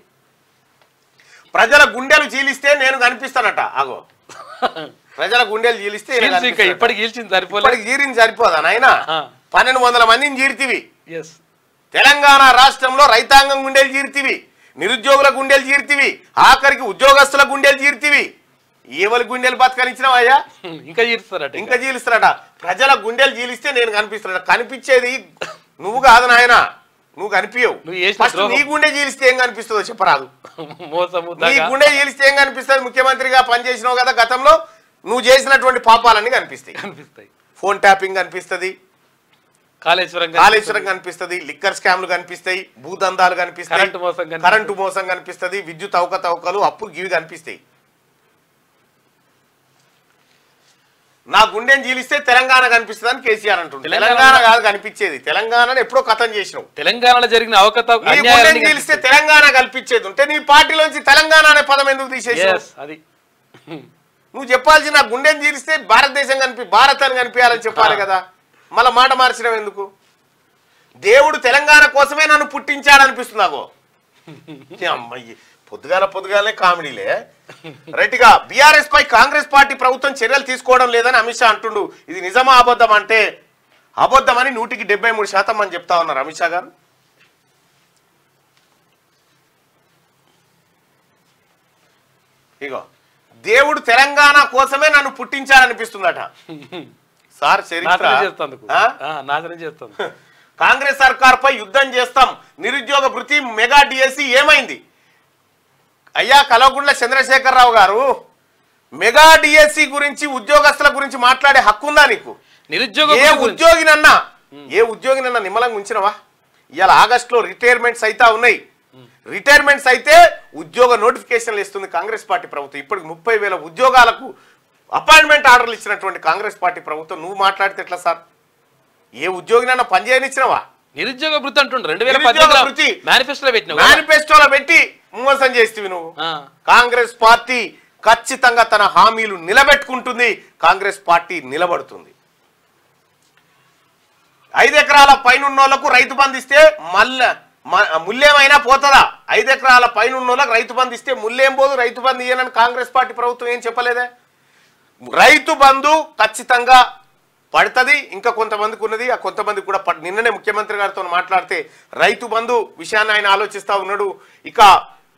ప్రజల గుండెలు చీలిస్తే నేను కనిపిస్తానట. ఆగో, ప్రజల గుండెలు చీలిస్తే ఇప్పటికి జీరిని సరిపోదా నాయన? 1200 మందిని జీరితివి. తెలంగాణ రాష్ట్రంలో రైతాంగం గుండెలు జీరితివి. నిరుద్యోగుల గుండెలు చీర్తివి, ఆఖరికి ఉద్యోగస్తుల గుండెలు చీర్తివి. ఎవరి గుండెలు బతకనిచ్చినావయ్యా? ఇంకా చీలుస్తారట, ఇంకా చీలుస్తారట. ప్రజల గుండెలు చీలిస్తే నేను కనిపిస్తాడట. కనిపించేది నువ్వు కాదు నాయన, నువ్వు కనిపించవు. ఫస్ట్ నీ గుండె చీలిస్తే ఏం కనిపిస్తుందో చెప్పరాదు. నీ గుండె చీలిస్తే ఏం కనిపిస్తుంది? ముఖ్యమంత్రిగా పనిచేసినావు కదా గతంలో, నువ్వు చేసినటువంటి పాపాలన్నీ కనిపిస్తాయి. ఫోన్ ట్యాపింగ్ కనిపిస్తుంది, కాళేశ్వరం కనిపిస్తుంది, లిక్కర్ స్కామ్లు కనిపిస్తాయి, భూదందాలు కనిపిస్తాయి, కరెంటు మోసం కనిపిస్తుంది, విద్యుత్ అవకతవకలు, అప్పులు గివి కనిపిస్తాయి. నా గుండెని జీలిస్తే తెలంగాణ కనిపిస్తుంది అని కేసీఆర్ అంటుంది. తెలంగాణ కాదు కనిపించేది, తెలంగాణను ఎప్పుడో కథం చేసినావు. తెలంగాణలో జరిగిన గుండెని జీలిస్తే తెలంగాణ కల్పించేది ఉంటే నీ పార్టీలోంచి తెలంగాణ అనే పదం ఎందుకు తీసేసావు? అది నువ్వు చెప్పాల్సి, నా గుండెని జీలిస్తే భారతదేశం భారత్ అని కనిపించాలని చెప్పాలి కదా. మళ్ళా మాట మార్చడం ఎందుకు? దేవుడు తెలంగాణ కోసమే నన్ను పుట్టించాడనిపిస్తుంది నాకు. అమ్మాయి పొద్దుగాలే కామెడీలే. రైట్గా బీఆర్ఎస్ పై కాంగ్రెస్ పార్టీ ప్రభుత్వం చర్యలు తీసుకోవడం లేదని అమిత్ షా అంటుండు. ఇది నిజమా అబద్ధం అంటే అబద్ధమని 173% అని చెప్తా ఉన్నారు అమిత్ షా గారు. ఇగో దేవుడు తెలంగాణ కోసమే నన్ను పుట్టించాడనిపిస్తుందట సార్. చరిత్ర కాంగ్రెస్ సర్కార్ పై యుద్ధం చేస్తాం, నిరుద్యోగ భృతి, మెగా డిఎస్సి ఏమైంది? అయ్యా కల్వకుంట్ల చంద్రశేఖరరావు గారు, మెగా డిఎస్సి గురించి ఉద్యోగస్తుల గురించి మాట్లాడే హక్కు ఉందా నీకు? ఏ ఉద్యోగినన్నా నిమ్మలంగా ఉంచినవా? ఇవాళ ఆగస్టులో రిటైర్మెంట్స్ అయితే ఉన్నాయి. రిటైర్మెంట్స్ అయితే ఉద్యోగ నోటిఫికేషన్లు ఇస్తుంది కాంగ్రెస్ పార్టీ ప్రభుత్వం. ఇప్పటికి 30,000 ఉద్యోగాలకు అపాయింట్మెంట్ ఆర్డర్లు ఇచ్చినటువంటి కాంగ్రెస్ పార్టీ ప్రభుత్వం. నువ్వు మాట్లాడితే ఎట్లా సార్? ఏ ఉద్యోగినన్నా పని చేయనిచ్చినవా? నిరుద్యోగ భృతి అంటుండ్రు 2018 మేనిఫెస్టోలో పెట్టి మోసం చేస్తేవి నువ్వు. కాంగ్రెస్ పార్టీ ఖచ్చితంగా తన హామీలు నిలబెట్టుకుంటుంది, కాంగ్రెస్ పార్టీ నిలబడుతుంది. 5 ఎకరాల పైనున్నోళ్లకు రైతు బంధిస్తే ముల్లేమైనా పోతుందా? 5 ఎకరాల పైనున్నోళ్ళకు రైతు బంధిస్తే ముల్లేం పోదు, రైతు బంధు ఇయ్యనని కాంగ్రెస్ పార్టీ ప్రభుత్వం ఏం చెప్పలేదే. రైతు బంధు ఖచ్చితంగా పడుతుంది. ఇంకా కొంతమందికి ఉన్నది, ఆ కొంతమంది కూడా నిన్ననే ముఖ్యమంత్రి గారితో మాట్లాడితే రైతు బంధు విషయాన్ని ఆయన ఆలోచిస్తూ ఉన్నాడు. ఇక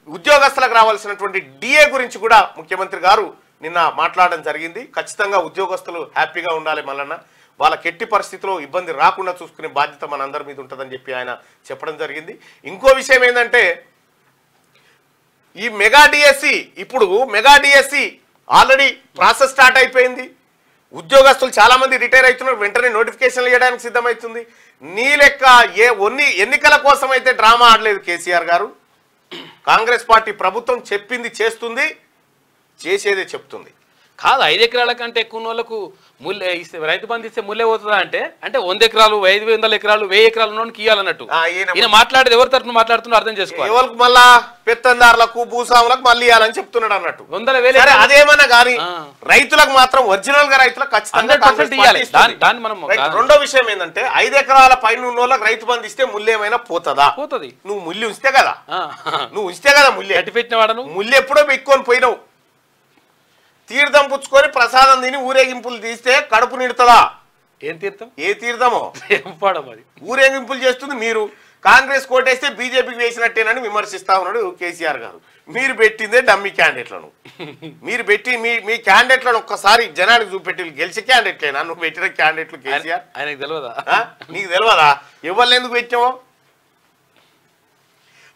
ఉద్యోగస్తులకు రావాల్సినటువంటి డిఏ గురించి కూడా ముఖ్యమంత్రి గారు నిన్న మాట్లాడడం జరిగింది. ఖచ్చితంగా ఉద్యోగస్తులు హ్యాపీగా ఉండాలి, మళ్ళీ వాళ్ళకి ఎట్టి పరిస్థితిలో ఇబ్బంది రాకుండా చూసుకునే బాధ్యత మనందరి మీద ఉంటుందని చెప్పి ఆయన చెప్పడం జరిగింది. ఇంకో విషయం ఏంటంటే, ఈ మెగా డిఎస్సి, ఇప్పుడు mega DSC already process start అయిపోయింది. ఉద్యోగస్తులు చాలా మంది రిటైర్ అవుతున్నారు, వెంటనే నోటిఫికేషన్లు ఇవ్వడానికి సిద్ధమవుతుంది. నీ లెక్క ఎన్నికల కోసం అయితే డ్రామా ఆడలేదు కేసీఆర్ గారు. కాంగ్రెస్ పార్టీ ప్రభుత్వం చెప్పింది చేస్తుంది, చేసేదే చెప్తుంది. కాదు 5 ఎకరాల కంటే ఎక్కువ వాళ్ళకు రైతు బంధు ఇస్తే ముల్లే పోతుందా అంటే 100 ఎకరాలు 500 ఎకరాలు 1000 ఎకరాలు ఉన్నోనికి ఇవ్వాలన్నట్టు. ఈయన మాట్లాడేది ఎవరి తరఫున మాట్లాడుతున్నా అర్థం చేసుకోవాలి. ఎవరికి మళ్ళా పెత్తందారులకు భూస్వాములకు మళ్ళీ ఇవ్వాలని చెప్తున్నాడు అన్నట్టు. 100,000 అదేమన్నా కానీ రైతులకు మాత్రం ఒరిజినల్ గా రైతులకు ఖచ్చితంగా రెండో విషయం ఏంటంటే, 5 ఎకరాల పైన ఉన్న వాళ్ళకి రైతు బంధు ఇస్తే ముల్లేమైనా పోతుందా? పోతుంది. నువ్వు ముల్లి ఉంచితే కదా, ముల్లి ఎట్టి పెట్టిన వాడను, ముల్లి ఎప్పుడో పెట్టుకొని పోయినావు. తీర్థం పుచ్చుకొని ప్రసాదం తిని ఊరేగింపులు తీస్తే కడుపు నిడుతుందా? ఏం తీర్థం? ఏ తీర్థమో మరి ఊరేగింపులు చేస్తుంది మీరు. కాంగ్రెస్ కోటేస్తే బీజేపీకి వేసినట్టేనని విమర్శిస్తా ఉన్నాడు కేసీఆర్ గారు. మీరు పెట్టిందే డమ్మీ క్యాండిడేట్లను. మీరు పెట్టి మీ క్యాండిడేట్లను ఒక్కసారి జనానికి చూపెట్టి గెలిచే క్యాండిడేట్లేనా నువ్వు పెట్టిన క్యాండిడేట్లు కేసీఆర్? ఆయనకు తెలియదా? నీకు తెలియదా ఎవరు ఎందుకు పెట్టామో?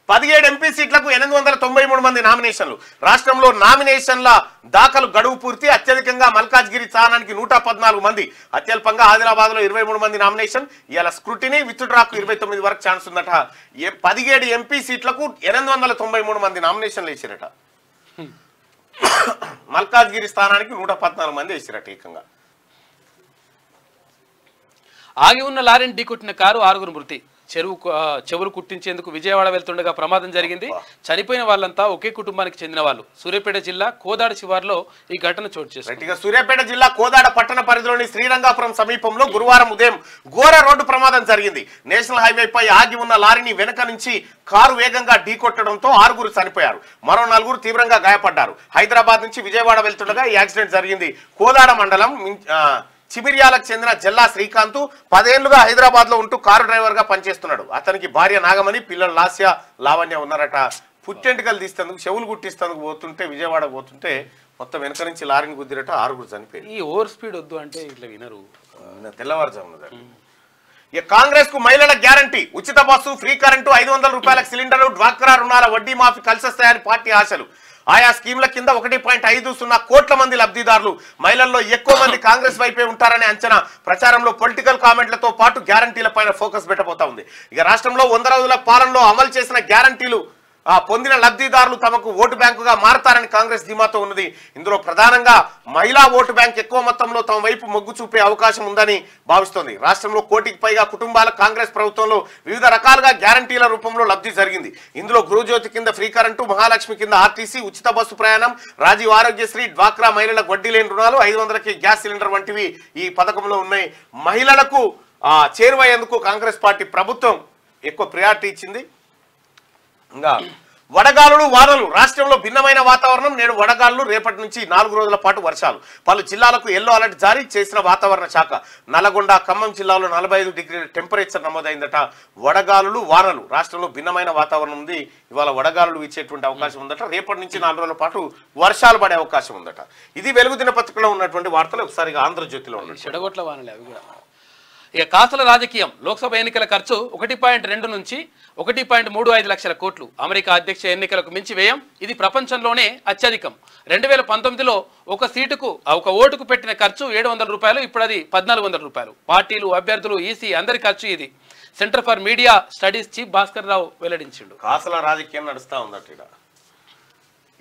17 ఎంపీ సీట్లకు 893 మంది నామినేషన్లు. రాష్ట్రంలో నామినేషన్ల దాఖలు గడువు పూర్తి. అత్యధికంగా మల్కాజ్గిరి స్థానానికి 114 మంది, అత్యల్పంగా ఆదిలాబాద్ లో 23 మంది నామినేషన్. ఇలా స్క్రూటినీ విత్డ్రాకు 29 వరకు ఛాన్స్ ఉందట. 17 ఎంపీ సీట్లకు 893 మంది నామినేషన్లు వేసిరట. మల్కాజ్గిరి స్థానానికి 114 మంది వేసిరట ఏకంగా. ఆగి ఉన్న లారీని ఢీకొట్టిన కారు 6గురు మృతి. చెవులు కుట్టించేందుకు విజయవాడ వెళ్తుండగా ప్రమాదం జరిగింది. చనిపోయిన వాళ్ళంతా ఒకే కుటుంబానికి చెందిన వాళ్ళు. సూర్యాపేట జిల్లా కోదాడ శివార్లో ఈ ఘటన చోటు చేసుకుంది. సూర్యాపేట జిల్లా కోదాడ పట్టణ పరిధిలోని శ్రీరంగాపురం సమీపంలో గురువారం ఉదయం ఘోర రోడ్డు ప్రమాదం జరిగింది. నేషనల్ హైవేపై ఆగి ఉన్న లారీని వెనక నుంచి కారు వేగంగా ఢీకొట్టడంతో 6గురు చనిపోయారు, మరో 4గురు తీవ్రంగా గాయపడ్డారు. హైదరాబాద్ నుంచి విజయవాడ వెళ్తుండగా ఈ యాక్సిడెంట్ జరిగింది. కోదాడ మండలం చిమిర్యాలకు చెందిన జల్లా శ్రీకాంత్ 10 ఏళ్లుగా హైదరాబాద్ లో ఉంటూ కారు డ్రైవర్ గా పనిచేస్తున్నాడు. అతనికి భార్య నాగమణి, పిల్లలు లాస్య, లావణ్య ఉన్నారట. పుట్టెంటుకలు తీస్తేందుకు చెవులు కుట్టిస్తేందుకు పోతుంటే విజయవాడ పోతుంటే మొత్తం వెనక నుంచి లారీని గుద్దిరట 6 చనిపోయింది. ఈ ఓవర్ స్పీడ్ వద్దు అంటే ఇట్లా వినరు. తెల్లవారుజామున ఇక కాంగ్రెస్ కు మహిళల గ్యారంటీ, ఉచిత బస్సు, ఫ్రీ కరెంటు, 500 రూపాయలకు సిలిండర్, డ్వాక్రా రుణాల వడ్డీ మాఫీ కలిసొస్తాయని పార్టీ ఆశలు. ఆయా స్కీమ్ల కింద 1.50 కోట్ల మంది లబ్ధిదారులు. మహిళల్లో ఎక్కువ మంది కాంగ్రెస్ వైపే ఉంటారనే అంచనా. ప్రచారంలో పొలిటికల్ కామెంట్లతో పాటు గ్యారంటీల పైన ఫోకస్ పెట్టబోతా ఉంది. ఇక రాష్ట్రంలో 100 రోజుల పాలనలో అమలు చేసిన గ్యారంటీలు పొందిన లబ్ధిదారులు తమకు ఓటు బ్యాంకుగా మారతారని కాంగ్రెస్ ధీమాతో ఉన్నది. ఇందులో ప్రధానంగా మహిళా ఓటు బ్యాంక్ ఎక్కువ మొత్తంలో తమ వైపు మొగ్గు చూపే అవకాశం ఉందని భావిస్తోంది. రాష్ట్రంలో 1 కోటికి పైగా కుటుంబాల కాంగ్రెస్ ప్రభుత్వంలో వివిధ రకాలుగా గ్యారంటీల రూపంలో లబ్ధి జరిగింది. ఇందులో గృహజ్యోతి కింద ఫ్రీ కరెంటు, మహాలక్ష్మి కింద ఆర్టీసీ, ఉచిత బస్సు ప్రయాణం, రాజీవ్ ఆరోగ్యశ్రీ, డ్వాక్రా మహిళల వడ్డీ లేని రుణాలు, 500కి గ్యాస్ సిలిండర్ వంటివి ఈ పథకంలో ఉన్నాయి. మహిళలకు చేరువయ్యేందుకు కాంగ్రెస్ పార్టీ ప్రభుత్వం ఎక్కువ ప్రయారిటీ ఇచ్చింది. ఇంకా వడగాలులు, వానలు. రాష్ట్రంలో భిన్నమైన వాతావరణం. నేడు వడగాలులు, రేపటి నుంచి 4 రోజుల పాటు వర్షాలు. పలు జిల్లాలకు ఎల్లో అలర్ట్ జారీ చేసిన వాతావరణ శాఖ. నల్లగొండ, ఖమ్మం జిల్లాలో 45 డిగ్రీల టెంపరేచర్ నమోదైందట. వడగాలులు, వానలు. రాష్ట్రంలో భిన్నమైన వాతావరణం ఉంది. ఇవాళ వడగాలులు ఇచ్చేటువంటి అవకాశం ఉందట. రేపటి నుంచి 4 రోజుల పాటు వర్షాలు పడే అవకాశం ఉందట. ఇది వెలుగు దినపత్రికలో ఉన్నటువంటి వార్తలు. ఒకసారిగా ఆంధ్రజ్యోతిలో ఉన్నాయి. చెడగొట్ల వానలే అవి కూడా. ఇక కాసుల రాజకీయం. లోక్సభ ఎన్నికల ఖర్చు 1.2 నుంచి 1.35 లక్షల కోట్లు. అమెరికా అధ్యక్ష ఎన్నికలకు మించి వ్యయం. ఇది ప్రపంచంలోనే అత్యధికం. 2019లో ఒక ఓటుకు పెట్టిన ఖర్చు 700 రూపాయలు. ఇప్పుడు అది 1400 రూపాయలు. పార్టీలు, అభ్యర్థులు, ఈసీ అందరి ఖర్చు ఇది. Centre for media studies chief Bhaskar Rao వెల్లడించిండు. కాసుల రాజకీయం నడుస్తా ఉందట.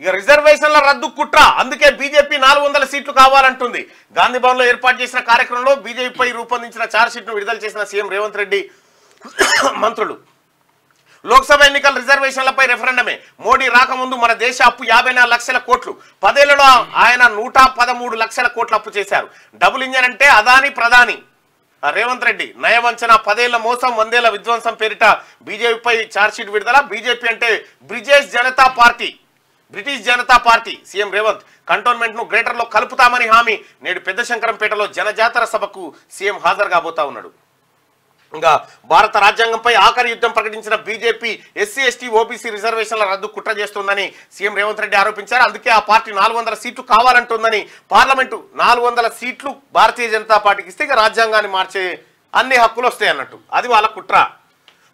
ఇక రిజర్వేషన్ల రద్దు కుట్ర. అందుకే బీజేపీ 400 సీట్లు కావాలంటుంది. గాంధీ భవన్ లో ఏర్పాటు చేసిన కార్యక్రమంలో బీజేపీపై రూపొందించిన ఛార్జ్షీట్ ను విడుదల చేసిన సీఎం రేవంత్ రెడ్డి మంత్రులు. లోక్సభ ఎన్నికల రిజర్వేషన్లపై రెఫరెండమే. మోడీ రాకముందు మన దేశ అప్పు 54 లక్షల కోట్లు. 10 ఏళ్లలో ఆయన 113 లక్షల కోట్లు అప్పు చేశారు. డబుల్ ఇంజన్ అంటే అదాని, ప్రధాని రేవంత్ రెడ్డి. నయవంచన, 10 ఏళ్ల మోసం, 100 ఏళ్ల విధ్వంసం పేరిట బీజేపీపై ఛార్జ్షీట్ విడుదల. బీజేపీ అంటే British Janata party. CM Revanth cantonment ను గ్రేటర్ లో కలుపుతామని హామీ. నేడు పెద్ద శంకరంపేటలో జనజాతర సభకు సీఎం హాజరు కాబోతా ఉన్నాడు. ఇంకా భారత రాజ్యాంగంపై ఆఖరి యుద్ధం ప్రకటించిన బీజేపీ ఎస్సీ, ఎస్టీ, ఓబీసీ రిజర్వేషన్ల రద్దు కుట్ర చేస్తుందని సీఎం రేవంత్ రెడ్డి ఆరోపించారు. అందుకే ఆ పార్టీ 400 సీట్లు కావాలంటుందని. పార్లమెంటు 400 సీట్లు భారతీయ జనతా పార్టీకి ఇస్తే ఇక రాజ్యాంగాన్ని మార్చే అన్ని హక్కులు వస్తాయి అన్నట్టు. అది వాళ్ళ కుట్ర.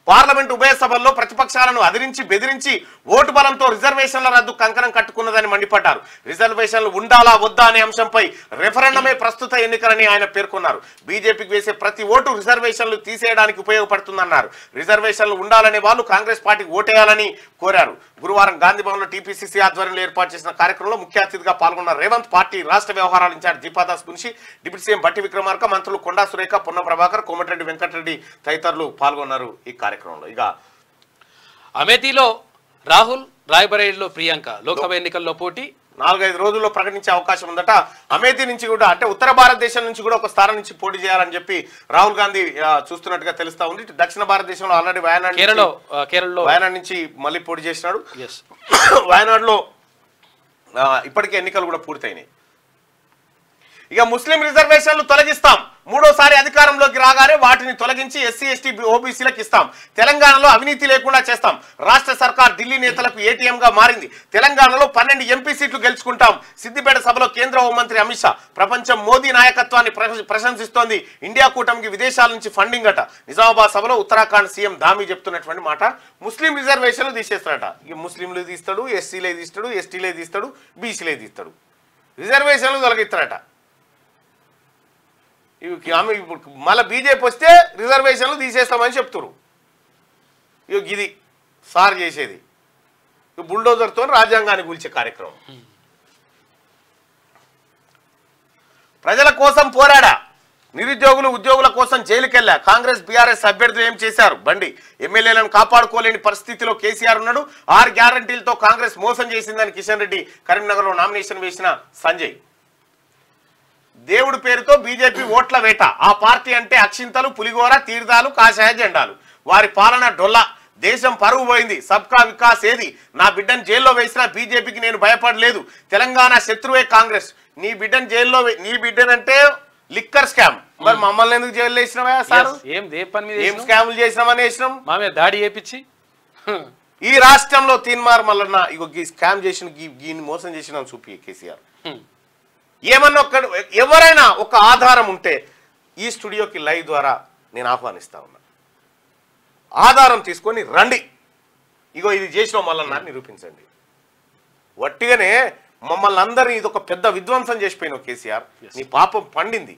పార్లమెంట్ ఉభయ సభల్లో ప్రతిపక్షాలను అదిరించి బెదిరించి ఓటు బలంతో రిజర్వేషన్ల రద్దు కంకణం కట్టుకున్నదని మండిపడ్డారు. రిజర్వేషన్లు ఉండాలా వద్దా అనే అంశంపై రెఫరెండమే ప్రస్తుత ఎన్నికలని ఆయన పేర్కొన్నారు. బీజేపీకి వేసే ప్రతి ఓటు రిజర్వేషన్లు తీసేయడానికి ఉపయోగపడుతుందన్నారు. రిజర్వేషన్లు ఉండాలనే వాళ్ళు కాంగ్రెస్ పార్టీకి ఓటేయాలని కోరారు. గురువారం గాంధీ భవన్ లో టీపీసీసీ ఆధ్వర్యంలో ఏర్పాటు చేసిన కార్యక్రమంలో ముఖ్య అతిథిగా పాల్గొన్న రేవంత్ పార్టీ రాష్ట్ర వ్యవహారాల ఇన్ఛార్జ్ దీపాదాస్ గున్షి, డిప్యూటీ సీఎం బట్టి విక్రమార్క, మంత్రులు కొండా సురేఖ, పొన్న ప్రభాకర్, కోమటిరెడ్డి వెంకటరెడ్డి తదితరులు పాల్గొన్నారు ఈ కార్యక్రమంలో. ఇక అమేథీలో రాహుల్, రాయ్బరేలీలో ప్రియాంక లోక్సభ ఎన్నికల్లో పోటీ. 4-5 రోజుల్లో ప్రకటించే అవకాశం ఉందట. అమేథీ నుంచి కూడా అంటే ఉత్తర భారతదేశం నుంచి కూడా ఒక స్థానం నుంచి పోటీ చేయాలని చెప్పి రాహుల్ గాంధీ చూస్తున్నట్టుగా తెలుస్తా ఉంది. దక్షిణ భారతదేశంలో ఆల్రెడీ వయనాడ్ నుంచి మళ్ళీ పోటీ చేసినాడు. వయనాడులో ఇప్పటికే ఎన్నికలు కూడా పూర్తయినాయి. ఇక ముస్లిం రిజర్వేషన్లు తొలగిస్తాం. 3వ అధికారంలోకి రాగానే వాటిని తొలగించి ఎస్సీ, ఎస్టీ, ఓబీసీలకు ఇస్తాం. తెలంగాణలో అవినీతి లేకుండా చేస్తాం. రాష్ట్ర సర్కార్ ఢిల్లీ నేతలకు ఏటీఎంగా మారింది. తెలంగాణలో 12 ఎంపీ సీట్లు గెలుచుకుంటాం. సిద్దిపేట సభలో కేంద్ర హోంమంత్రి అమిత్ షా. ప్రపంచం మోదీ నాయకత్వాన్ని ప్రశంసిస్తోంది. ఇండియా కూటమికి విదేశాల నుంచి ఫండింగ్ అట. నిజామాబాద్ సభలో ఉత్తరాఖండ్ సీఎం ధామి చెప్తున్నటువంటి మాట. ముస్లిం రిజర్వేషన్లు తీసేస్తాడట. ఇక ముస్లింలు తీస్తాడు, ఎస్సీలే తీస్తాడు, ఎస్టీలే తీస్తాడు, బీసీలే తీస్తాడు. రిజర్వేషన్లు తొలగిస్తాడట. మళ్ళీ బీజేపీ వస్తే రిజర్వేషన్లు తీసేస్తామని చెప్తున్నారు. ఇది సార్ చేసేది. బుల్డోజర్తో రాజ్యాంగాన్ని కూల్చే కార్యక్రమం. ప్రజల కోసం పోరాడా. నిరుద్యోగులు, ఉద్యోగుల కోసం జైలుకెళ్లా. కాంగ్రెస్, బీఆర్ఎస్ అభ్యర్థులు ఏం చేశారు? బండి. ఎమ్మెల్యేలను కాపాడుకోలేని పరిస్థితిలో కేసీఆర్ ఉన్నాడు. 6 గ్యారంటీలతో కాంగ్రెస్ మోసం చేసిందని కిషన్ రెడ్డి కరీంనగర్లో నామినేషన్ వేసిన సంజయ్. దేవుడి పేరుతో బీజేపీ ఓట్ల వేట. ఆ పార్టీ అంటే అక్షింతలు, పులిగోర, తీర్థాలు, కాషాయ జెండాలు. వారి పాలన డొల్లా. దేశం పరువు పోయింది. సబ్కా వికాస్ ఏది? నా బిడ్డను జైల్లో వేసినా బీజేపీకి నేను భయపడలేదు. తెలంగాణ శత్రువే కాంగ్రెస్. నీ బిడ్డను జైల్లో నీ బిడ్డనంటే లిక్కర్ స్కామ్. మరి మమ్మల్ని ఎందుకు జైల్లో వేసినావా సార్? ఏం స్కాములు చేసినామని వేసినాం. మా మీద దాడి చేపించి ఈ రాష్ట్రంలో తీన్మార్ మల్లన్న ఇగో గీ స్కామ్ చేసిన గీని మోసం చేసిన చూపి కేసీఆర్ ఏమన్నా ఎవరైనా ఒక ఆధారం ఉంటే ఈ స్టూడియోకి లైవ్ ద్వారా నేను ఆహ్వానిస్తా ఉన్నా. ఆధారం తీసుకొని రండి, ఇగో ఇది చేసిన మల్లన్న నిరూపించండి. వట్టిగానే మమ్మల్ని అందరినీ ఇది ఒక పెద్ద విధ్వంసం చేసిపోయినావు కేసీఆర్. నీ పాపం పండింది.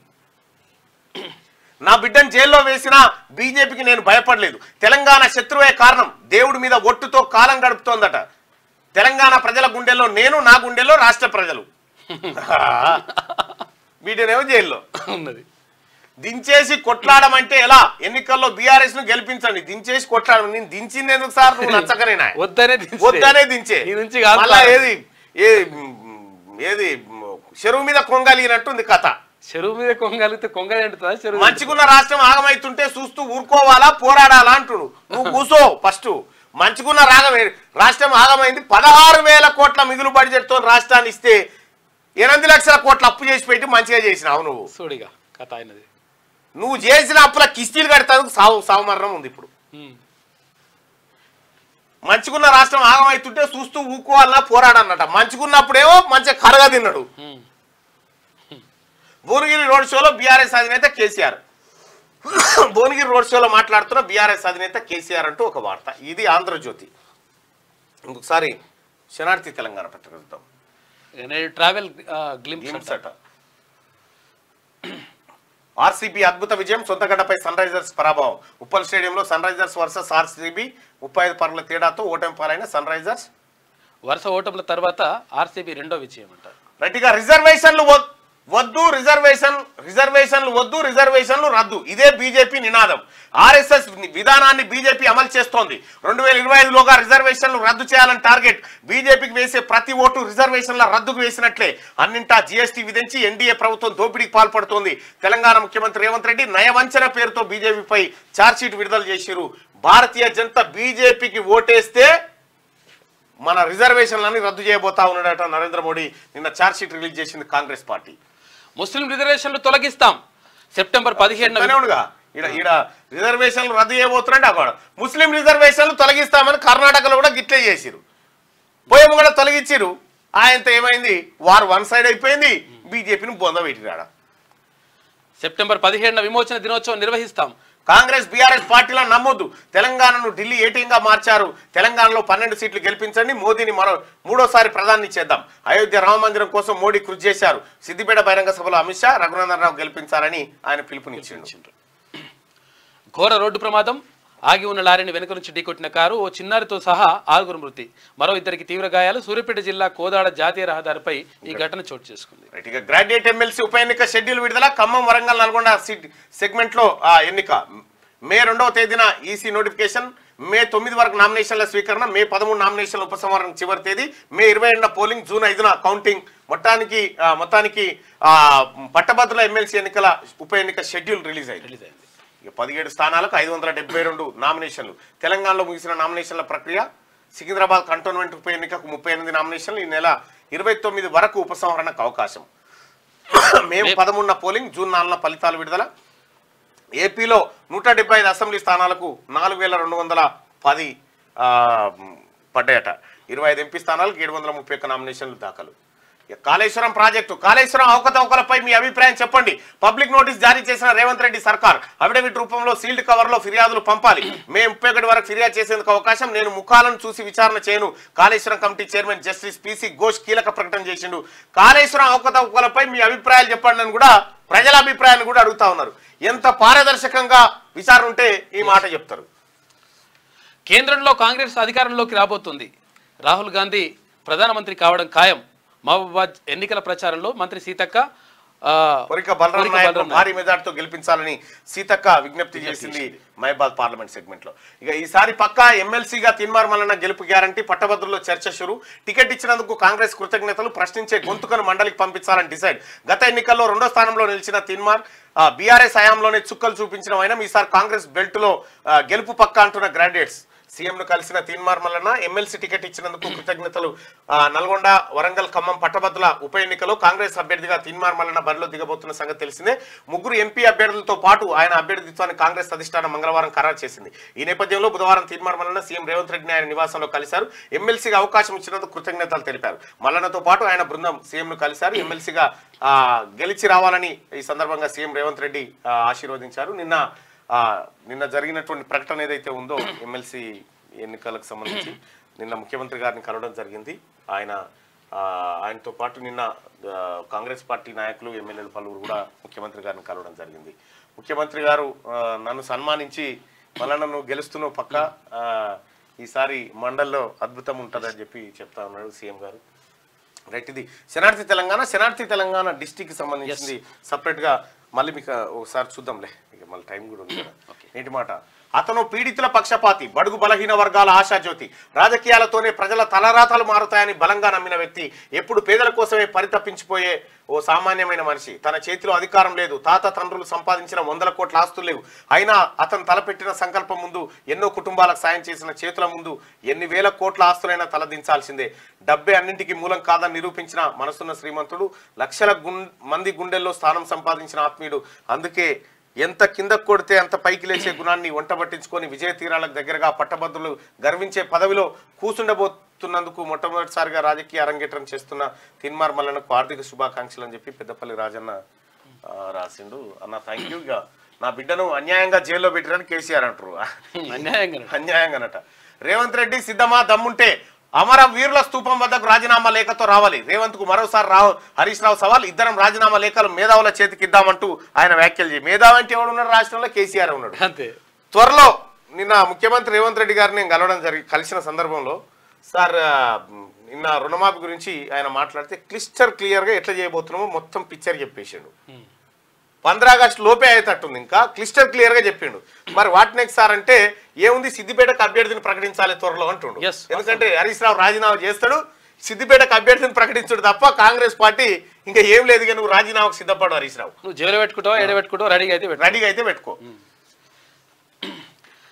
నా బిడ్డను జైల్లో వేసినా బీజేపీకి నేను భయపడలేదు. తెలంగాణ శత్రువే కారణం. దేవుడి మీద ఒట్టుతో కాలం గడుపుతోందట తెలంగాణ ప్రజల గుండెల్లో నేను, నా గుండెల్లో రాష్ట్ర ప్రజలు. వీటినేమో జైల్లో ఉన్నది. దించేసి కొట్లాడమంటే ఎలా? ఎన్నికల్లో బీఆర్ఎస్ ను గెలిపించండి, దించేసి కొట్లాడడం. నేను దించింది ఎందుకు సార్? నువ్వు నచ్చకనేనా? వద్దనే దించే. మళ్ళా ఏది చెరువు మీద కొంగలిగినట్టుంది కథ. చెరువు మీద కొంగలిగితే కొంగలి మంచిగున్న రాష్ట్రం ఆగమైతుంటే చూస్తూ ఊరుకోవాలా, పోరాడాలా అంటుడు. నువ్వు కూసో ఫస్ట్. మంచిగున్న రాష్ట్రం ఆగమైంది. 16,000 కోట్ల మిగులు బడ్జెట్ తో రాష్ట్రాన్ని ఇస్తే 8 లక్షల కోట్ల అప్పు చేసి పెట్టి మంచిగా చేసినావు నువ్వు. చూడిగా కథ అయినది. నువ్వు చేసిన అప్పుల కిస్తీలు కడతానికి సావుమరణం ఉంది ఇప్పుడు. మంచిగున్న రాష్ట్రం ఆగమైతుంటే చూస్తూ ఊకోవాలన్నా పోరాడన్నట. మంచిగున్నప్పుడేమో మంచిగా కరగా తిన్నాడు. భువనగిరి రోడ్ షోలో బీఆర్ఎస్ అధినేత కేసీఆర్. భువనగిరి రోడ్ షోలో మాట్లాడుతున్న బీఆర్ఎస్ అధినేత కేసీఆర్ అంటూ ఒక వార్త. ఇది ఆంధ్రజ్యోతి. ఇంకొకసారి శనార్థి తెలంగాణ పత్రిక చూద్దాం. ట్రావెల్ గ్లింప్స్ అట. ఆర్సీబీ అద్భుత విజయం, సొంతగడ్డపై సన్ రైజర్స్ పరాభవం. ఉప్పల్ స్టేడియంలో సన్ రైజర్స్ వర్సెస్ ఆర్సీబీ 35 పరుగుల తేడాతో ఓటమి పాలైన సన్ రైజర్స్. వరుస ఓటముల తర్వాత ఆర్సీబీ రెండో విజయం అంటారు. రైట్గా రిజర్వేషన్లు వద్దు, రిజర్వేషన్లు వద్దు, రిజర్వేషన్లు రద్దు. ఇదే బీజేపీ నినాదం. ఆర్ఎస్ఎస్ విధానాన్ని బీజేపీ అమలు చేస్తోంది. 2025లోగా రిజర్వేషన్లు రద్దు చేయాలని టార్గెట్. బీజేపీకి వేసే ప్రతి ఓటు రిజర్వేషన్ల రద్దుకు వేసినట్లే. అన్నింటా జీఎస్టీ విధించి ఎన్డీఏ ప్రభుత్వం దోపిడీకి పాల్పడుతోంది. తెలంగాణ ముఖ్యమంత్రి రేవంత్ రెడ్డి నయవంచన పేరుతో బీజేపీపై ఛార్జ్షీట్ విడుదల చేశారు. భారతీయ జనతా బీజేపీకి ఓటేస్తే మన రిజర్వేషన్లని రద్దు చేయబోతా ఉన్నాడట నరేంద్ర మోడీ. నిన్న ఛార్జ్షీట్ రిలీజ్ చేసింది కాంగ్రెస్ పార్టీ. ముస్లిం రిజర్వేషన్లు తొలగిస్తాం సెప్టెంబర్ 15న. ఈడ రిజర్వేషన్లు రద్దు చేయబోతున్నాడు. అక్కడ ముస్లిం రిజర్వేషన్లు తొలగిస్తామని కర్ణాటకలో కూడా గిట్లే చేసిరు. పోయేమో కూడా తొలగించారు. ఆయనతో ఏమైంది? వారు వన్ సైడ్ అయిపోయింది. బీజేపీని బొంద పెట్టిరాడ. సెప్టెంబర్ 15న విమోచన దినోత్సవం నిర్వహిస్తాం. కాంగ్రెస్ బీఆర్ఎస్ పార్టీలో నమ్మొద్దు. తెలంగాణను ఢిల్లీ ఏటీఎంగా మార్చారు. తెలంగాణలో 12 సీట్లు గెలిపించండి. మోదీని మూడోసారి ప్రధాని చేద్దాం. అయోధ్య రామ మందిరం కోసం మోడీ కృషి చేశారు. సిద్దిపేట బహిరంగ సభలో అమిత్ షా రఘునందన్ రావు గెలిపించాలని ఆయన పిలుపునిచ్చిండు. ఘోర రోడ్డు ప్రమాదం. ఆగి ఉన్న లారీని వెనుక నుంచి ఢీకొట్టిన కారు. ఓ చిన్నారితో సహా 6 మృతి, మరో 2 తీవ్ర గాయాలు. సూర్యాపేట జిల్లా కోదాడ జాతీయ రహదారిపై ఈ ఘటన చోటు చేసుకుంది. గ్రాడ్యుయేట్ ఎమ్మెల్సీ ఉప ఎన్నిక షెడ్యూల్ విడుదల. ఖమ్మం, వరంగల్, నల్గొండ సెగ్మెంట్ లో ఎన్నిక. మే 2వ తేదీన ఈసీ నోటిఫికేషన్. మే 9 వరకు నామినేషన్ల స్వీకరణ. మే 13 నామినేషన్ల ఉపసంహరణ చివరి తేదీ. మే 27న పోలింగ్. జూన్ 5న కౌంటింగ్. మొత్తానికి పట్టభద్రుల ఎమ్మెల్సీ ఎన్నికల ఉప ఎన్నిక షెడ్యూల్ రిలీజ్ అయింది. 17 స్థానాలకు 572 నామినేషన్లు. తెలంగాణలో ముగిసిన నామినేషన్ల ప్రక్రియ. సికింద్రాబాద్ కంటోన్మెంట్ ఉప ఎన్నికకు 38 నామినేషన్లు. ఈ నెల 29 వరకు ఉపసంహరణకు అవకాశం. మే 13న పోలింగ్. జూన్ 4న ఫలితాలు విడుదల. ఏపీలో 175 అసెంబ్లీ స్థానాలకు 4,210 పడ్డాయట. 25 ఎంపీ స్థానాలకు 731 నామినేషన్లు దాఖలు. కాళేశ్వరం ప్రాజెక్టు. కాళేశ్వరం అవకతవకలపై మీ అభిప్రాయం చెప్పండి. పబ్లిక్ నోటీస్ జారీ చేసిన రేవంత్ రెడ్డి సర్కార్. అఫిడవిట్ రూపంలో సీల్డ్ కవర్లో ఫిర్యాదులు పంపాలి. మే 31 వరకు ఫిర్యాదు చేసేందుకు అవకాశం. నేను ముఖాలను చూసి విచారణ చేయను. Kaleshwaram committee chairman justice PC Ghosh కీలక ప్రకటన చేసిండు. కాళేశ్వరం అవకతవకలపై మీ అభిప్రాయాలు చెప్పండి అని కూడా ప్రజల అభిప్రాయాన్ని కూడా అడుగుతా ఉన్నారు. ఎంత పారదర్శకంగా విచారణ ఉంటే ఈ మాట చెప్తారు. కేంద్రంలో కాంగ్రెస్ అధికారంలోకి రాబోతుంది. రాహుల్ గాంధీ ప్రధానమంత్రి కావడం ఖాయం. మహబూబాబాద్ ఎన్నికల ప్రచారంలో మంత్రి సీతక్క భారీ మెజార్టీతో గెలిపించాలని సీతక్క విజ్ఞప్తి చేసింది మహబూబాబాద్ పార్లమెంట్ సెగ్మెంట్ లో. ఇక ఈసారి పక్కా ఎమ్మెల్సీగా తీన్మార్ మల్లన్న గెలుపు గ్యారంటీ. పట్టభద్రుల్లో చర్చ షురు. టికెట్ ఇచ్చినందుకు కాంగ్రెస్ కృతజ్ఞతలు. ప్రశ్నించే గొంతుకను మండలికి పంపించాలని డిసైడ్. గత ఎన్నికల్లో 2వ స్థానంలో నిలిచిన తీన్మార్ బీఆర్ఎస్ హయాంలోనే చుక్కలు చూపించిన ఆయన ఈసారి కాంగ్రెస్ బెల్ట్ లో గెలుపు పక్కా అంటున్న గ్రాడ్యుయేట్స్. సీఎంను కలిసిన తీన్మార్ మల్లన్న ఎమ్మెల్సీ టికెట్ ఇచ్చినందుకు కృతజ్ఞతలు. నల్గొండ, వరంగల్, ఖమ్మం పట్టభద్రుల ఉప ఎన్నికలో కాంగ్రెస్ అభ్యర్థిగా తీన్మార్ మల్లన్న బరిలో దిగబోతున్న సంగతి తెలిసిందే. ముగ్గురు ఎంపీ అభ్యర్థులతో పాటు ఆయన అభ్యర్థిత్వాన్ని కాంగ్రెస్ అధిష్టానం మంగళవారం ఖరారు చేసింది. ఈ నేపథ్యంలో బుధవారం తీన్మార్ మల్లన్న సీఎం రేవంత్ రెడ్డిని ఆయన నివాసంలో కలిశారు. ఎమ్మెల్సీగా అవకాశం ఇచ్చినందుకు కృతజ్ఞతలు తెలిపారు. మల్లన్నతో పాటు ఆయన బృందం సీఎంను కలిశారు. ఎమ్మెల్సీగా గెలిచి రావాలని ఈ సందర్భంగా సీఎం రేవంత్ రెడ్డి ఆశీర్వదించారు. నిన్న జరిగినటువంటి ప్రకటన ఏదైతే ఉందో ఎమ్మెల్సీ ఎన్నికలకు సంబంధించి నిన్న ముఖ్యమంత్రి గారిని కలవడం జరిగింది. ఆయనతో పాటు నిన్న కాంగ్రెస్ పార్టీ నాయకులు, ఎమ్మెల్యేలు పలువురు కూడా ముఖ్యమంత్రి గారిని కలవడం జరిగింది. ముఖ్యమంత్రి గారు నన్ను సన్మానించి మల్లన్నను గెలుస్తున్నావు పక్క ఈసారి మండల్లో అద్భుతం ఉంటుందని చెప్పి చెప్తా ఉన్నాడు సీఎం గారు. రైట్, ఇది శనార్థి తెలంగాణ డిస్టిక్ సంబంధించింది సపరేట్ గా మళ్ళీ మీకు ఒకసారి చూద్దాంలే, ఇక మళ్ళీ టైం కూడా ఉంది కదా. ఏంటి మాట, అతను పీడితుల పక్షపాతి, బడుగు బలహీన వర్గాల ఆశాజ్యోతి, రాజకీయాలతోనే ప్రజల తలరాతలు మారుతాయని బలంగా నమ్మిన వ్యక్తి, ఎప్పుడు పేదల కోసమే పరితపించిపోయే ఓ సామాన్యమైన మనిషి. తన చేతిలో అధికారం లేదు, తాత తండ్రులు సంపాదించిన 100 కోట్ల ఆస్తులు లేవు. అయినా అతను తలపెట్టిన సంకల్పం ముందు, ఎన్నో కుటుంబాలకు సాయం చేసిన చేతుల ముందు ఎన్ని వేల కోట్ల ఆస్తులైనా తలదించాల్సిందే. డబ్బే అన్నింటికీ మూలం కాదని నిరూపించిన మనసున్న శ్రీమంతుడు, లక్షల మంది గుండెల్లో స్థానం సంపాదించిన ఆత్మీయుడు. అందుకే ఎంత కిందకు కొడితే అంత పైకి లేచే గుణాన్ని వంటబట్టించుకొని విజయ తీరాలకు దగ్గరగా పట్టభద్రులు గర్వించే పదవిలో కూసుండబోతున్నందుకు మొట్టమొదటిసారిగా రాజకీయ అరంగేట్రం చేస్తున్న తీన్మార్ మల్లన్నకు ఆర్థిక శుభాకాంక్షలు అని చెప్పి పెద్దపల్లి రాజన్న రాసిండు. అన్న థ్యాంక్ యూ. ఇక నా బిడ్డను అన్యాయంగా జైల్లో పెట్టిరని కేసీఆర్ అంటారు. అన్యాయంగానట. రేవంత్ రెడ్డి సిద్ధమా, దమ్ముంటే అమర వీరుల స్తూపం వద్దకు రాజీనామా లేఖతో రావాలి. రేవంత్ కు మరోసారి హరీష్ రావు సవాల్. ఇద్దరం రాజీనామా లేఖలు మేధావుల చేతికి ఇద్దామంటూ ఆయన వ్యాఖ్యలు చేయి. మేధావి అంటే ఎవడు ఉన్నాడు రాష్ట్రంలో? కేసీఆర్ ఉన్నాడు. అంతే. త్వరలో నిన్న ముఖ్యమంత్రి రేవంత్ రెడ్డి గారిని నేను కలిసిన సందర్భంలో సార్ నిన్న రుణమాఫీ గురించి ఆయన మాట్లాడితే క్లియర్ గా ఎట్లా చేయబోతున్నామో మొత్తం పిక్చర్ చెప్పేసాడు. 15 ఆగస్టు లోపే అయ్యేటట్టుంది, ఇంకా క్లియర్ గా చెప్పిండు. మరి వాట్ నెక్స్ట్ సార్ అంటే ఏముంది, సిద్దిపేటకు అభ్యర్థిని ప్రకటించాలి త్వరలో అంటుండు. ఎందుకంటే హరీష్ రావు రాజీనామా చేస్తాడు, సిద్దిపేటకు అభ్యర్థిని ప్రకటించడు తప్ప కాంగ్రెస్ పార్టీ ఇంకా ఏం లేదు. నువ్వు రాజీనామాకు సిద్ధపడు హరీష్ రావు, నువ్వు జైలు పెట్టుకుంటావు, రెడీగా అయితే పెట్టుకో.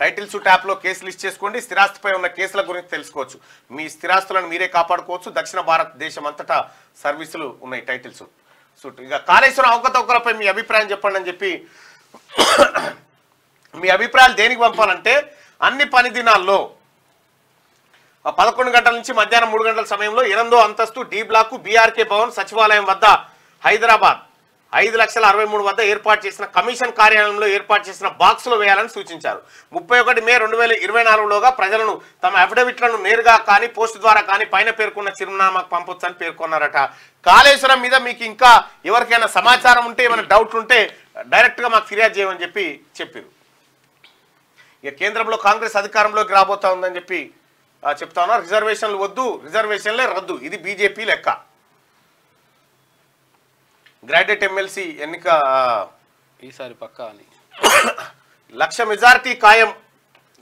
టైటిల్స్ ట్యాప్ లో కేసు లిస్ట్ చేసుకోండి. స్థిరాస్తిపై ఉన్న కేసుల గురించి తెలుసుకోవచ్చు. మీ స్థిరాస్తులను మీరే కాపాడుకోవచ్చు. దక్షిణ భారతదేశం అంతటా సర్వీసులు ఉన్నాయి టైటిల్స్. ఇక కాళేశ్వరం అవకతవకలపై మీ అభిప్రాయం చెప్పండి అని చెప్పి, మీ అభిప్రాయాలు దేనికి పంపాలంటే అన్ని పని దినాల్లో 11 గంటల నుంచి మధ్యాహ్నం 3 గంటల సమయంలో 8వ అంతస్తు డి బ్లాక్ బీఆర్కే భవన్ సచివాలయం వద్ద హైదరాబాద్ 5,63,000 వద్ద ఏర్పాటు చేసిన కమిషన్ కార్యాలయంలో ఏర్పాటు చేసిన బాక్సులు వేయాలని సూచించారు. 31 మే 2024లోగా ప్రజలను తమ అఫిడవిట్లను నేరుగా కానీ పోస్ట్ ద్వారా కానీ పైన పేర్కొన్న చిరునామాకు పంపొచ్చని పేర్కొన్నారట. కాళేశ్వరం మీద మీకు ఇంకా ఎవరికైనా సమాచారం ఉంటే, ఏమైనా డౌట్ ఉంటే డైరెక్ట్గా మాకు ఫిర్యాదు చేయమని చెప్పారు. ఇక కేంద్రంలో కాంగ్రెస్ అధికారంలోకి రాబోతా ఉందని చెప్పి చెప్తా ఉన్నారు. రిజర్వేషన్లు వద్దు, రిజర్వేషన్లే రద్దు, ఇది బీజేపీ లెక్క. గ్రాడ్యుయేట్ ఎమ్మెల్సీ ఎన్నిక ఈసారి పక్కా అని 1,00,000 మెజారిటీ ఖాయం.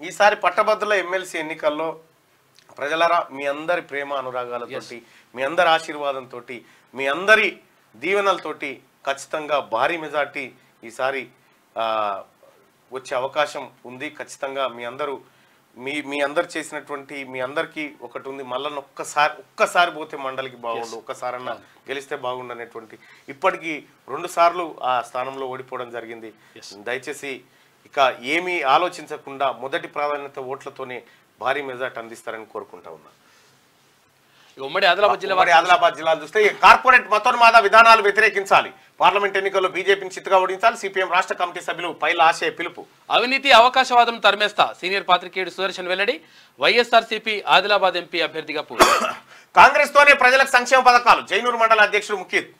ఈసారి పట్టభద్రుల ఎమ్మెల్సీ ఎన్నికల్లో ప్రజలరా మీ అందరి ప్రేమ అనురాగాలతోటి, మీ అందరి ఆశీర్వాదంతో, మీ అందరి దీవెనలతోటి ఖచ్చితంగా భారీ మెజార్టీ ఈసారి వచ్చే అవకాశం ఉంది. ఖచ్చితంగా మీ అందరు చేసినటువంటి మీ అందరికీ ఒకటి ఉంది, మళ్ళీ ఒక్కసారి పోతే మండలికి బాగుండు, ఒక్కసారన్నా గెలిస్తే బాగుండు అనేటువంటి. ఇప్పటికీ 2 సార్లు ఆ స్థానంలో ఓడిపోవడం జరిగింది. దయచేసి ఇక ఏమీ ఆలోచించకుండా మొదటి ప్రాధాన్యత ఓట్లతోనే భారీ మెజార్టీ అందిస్తారని కోరుకుంటా ఉన్నా. ఉమ్మడి ఆదిలాబాద్ జిల్లాలు చూస్తే కార్పొరేట్ మతోన్మాద విధానాలు వ్యతిరేకించాలి. పార్లమెంట్ ఎన్నికల్లో బీజేపీని చిత్తుగా ఓడించాలి. సిపిఎం రాష్ట్ర కమిటీ సభ్యులు పైల ఆశయ పిలుపు. అవినీతి అవకాశవాదం తరిమేస్తా సీనియర్ పాత్రికేయుడు సుదర్శన్ వెల్లడి. వైఎస్ఆర్సీపీ ఆదిలాబాద్ ఎంపీ అభ్యర్థిగా కాంగ్రెస్ తోనే ప్రజలకు సంక్షేమ పథకాలు. జైనూరు మండల అధ్యక్షుడు ముఖిత్.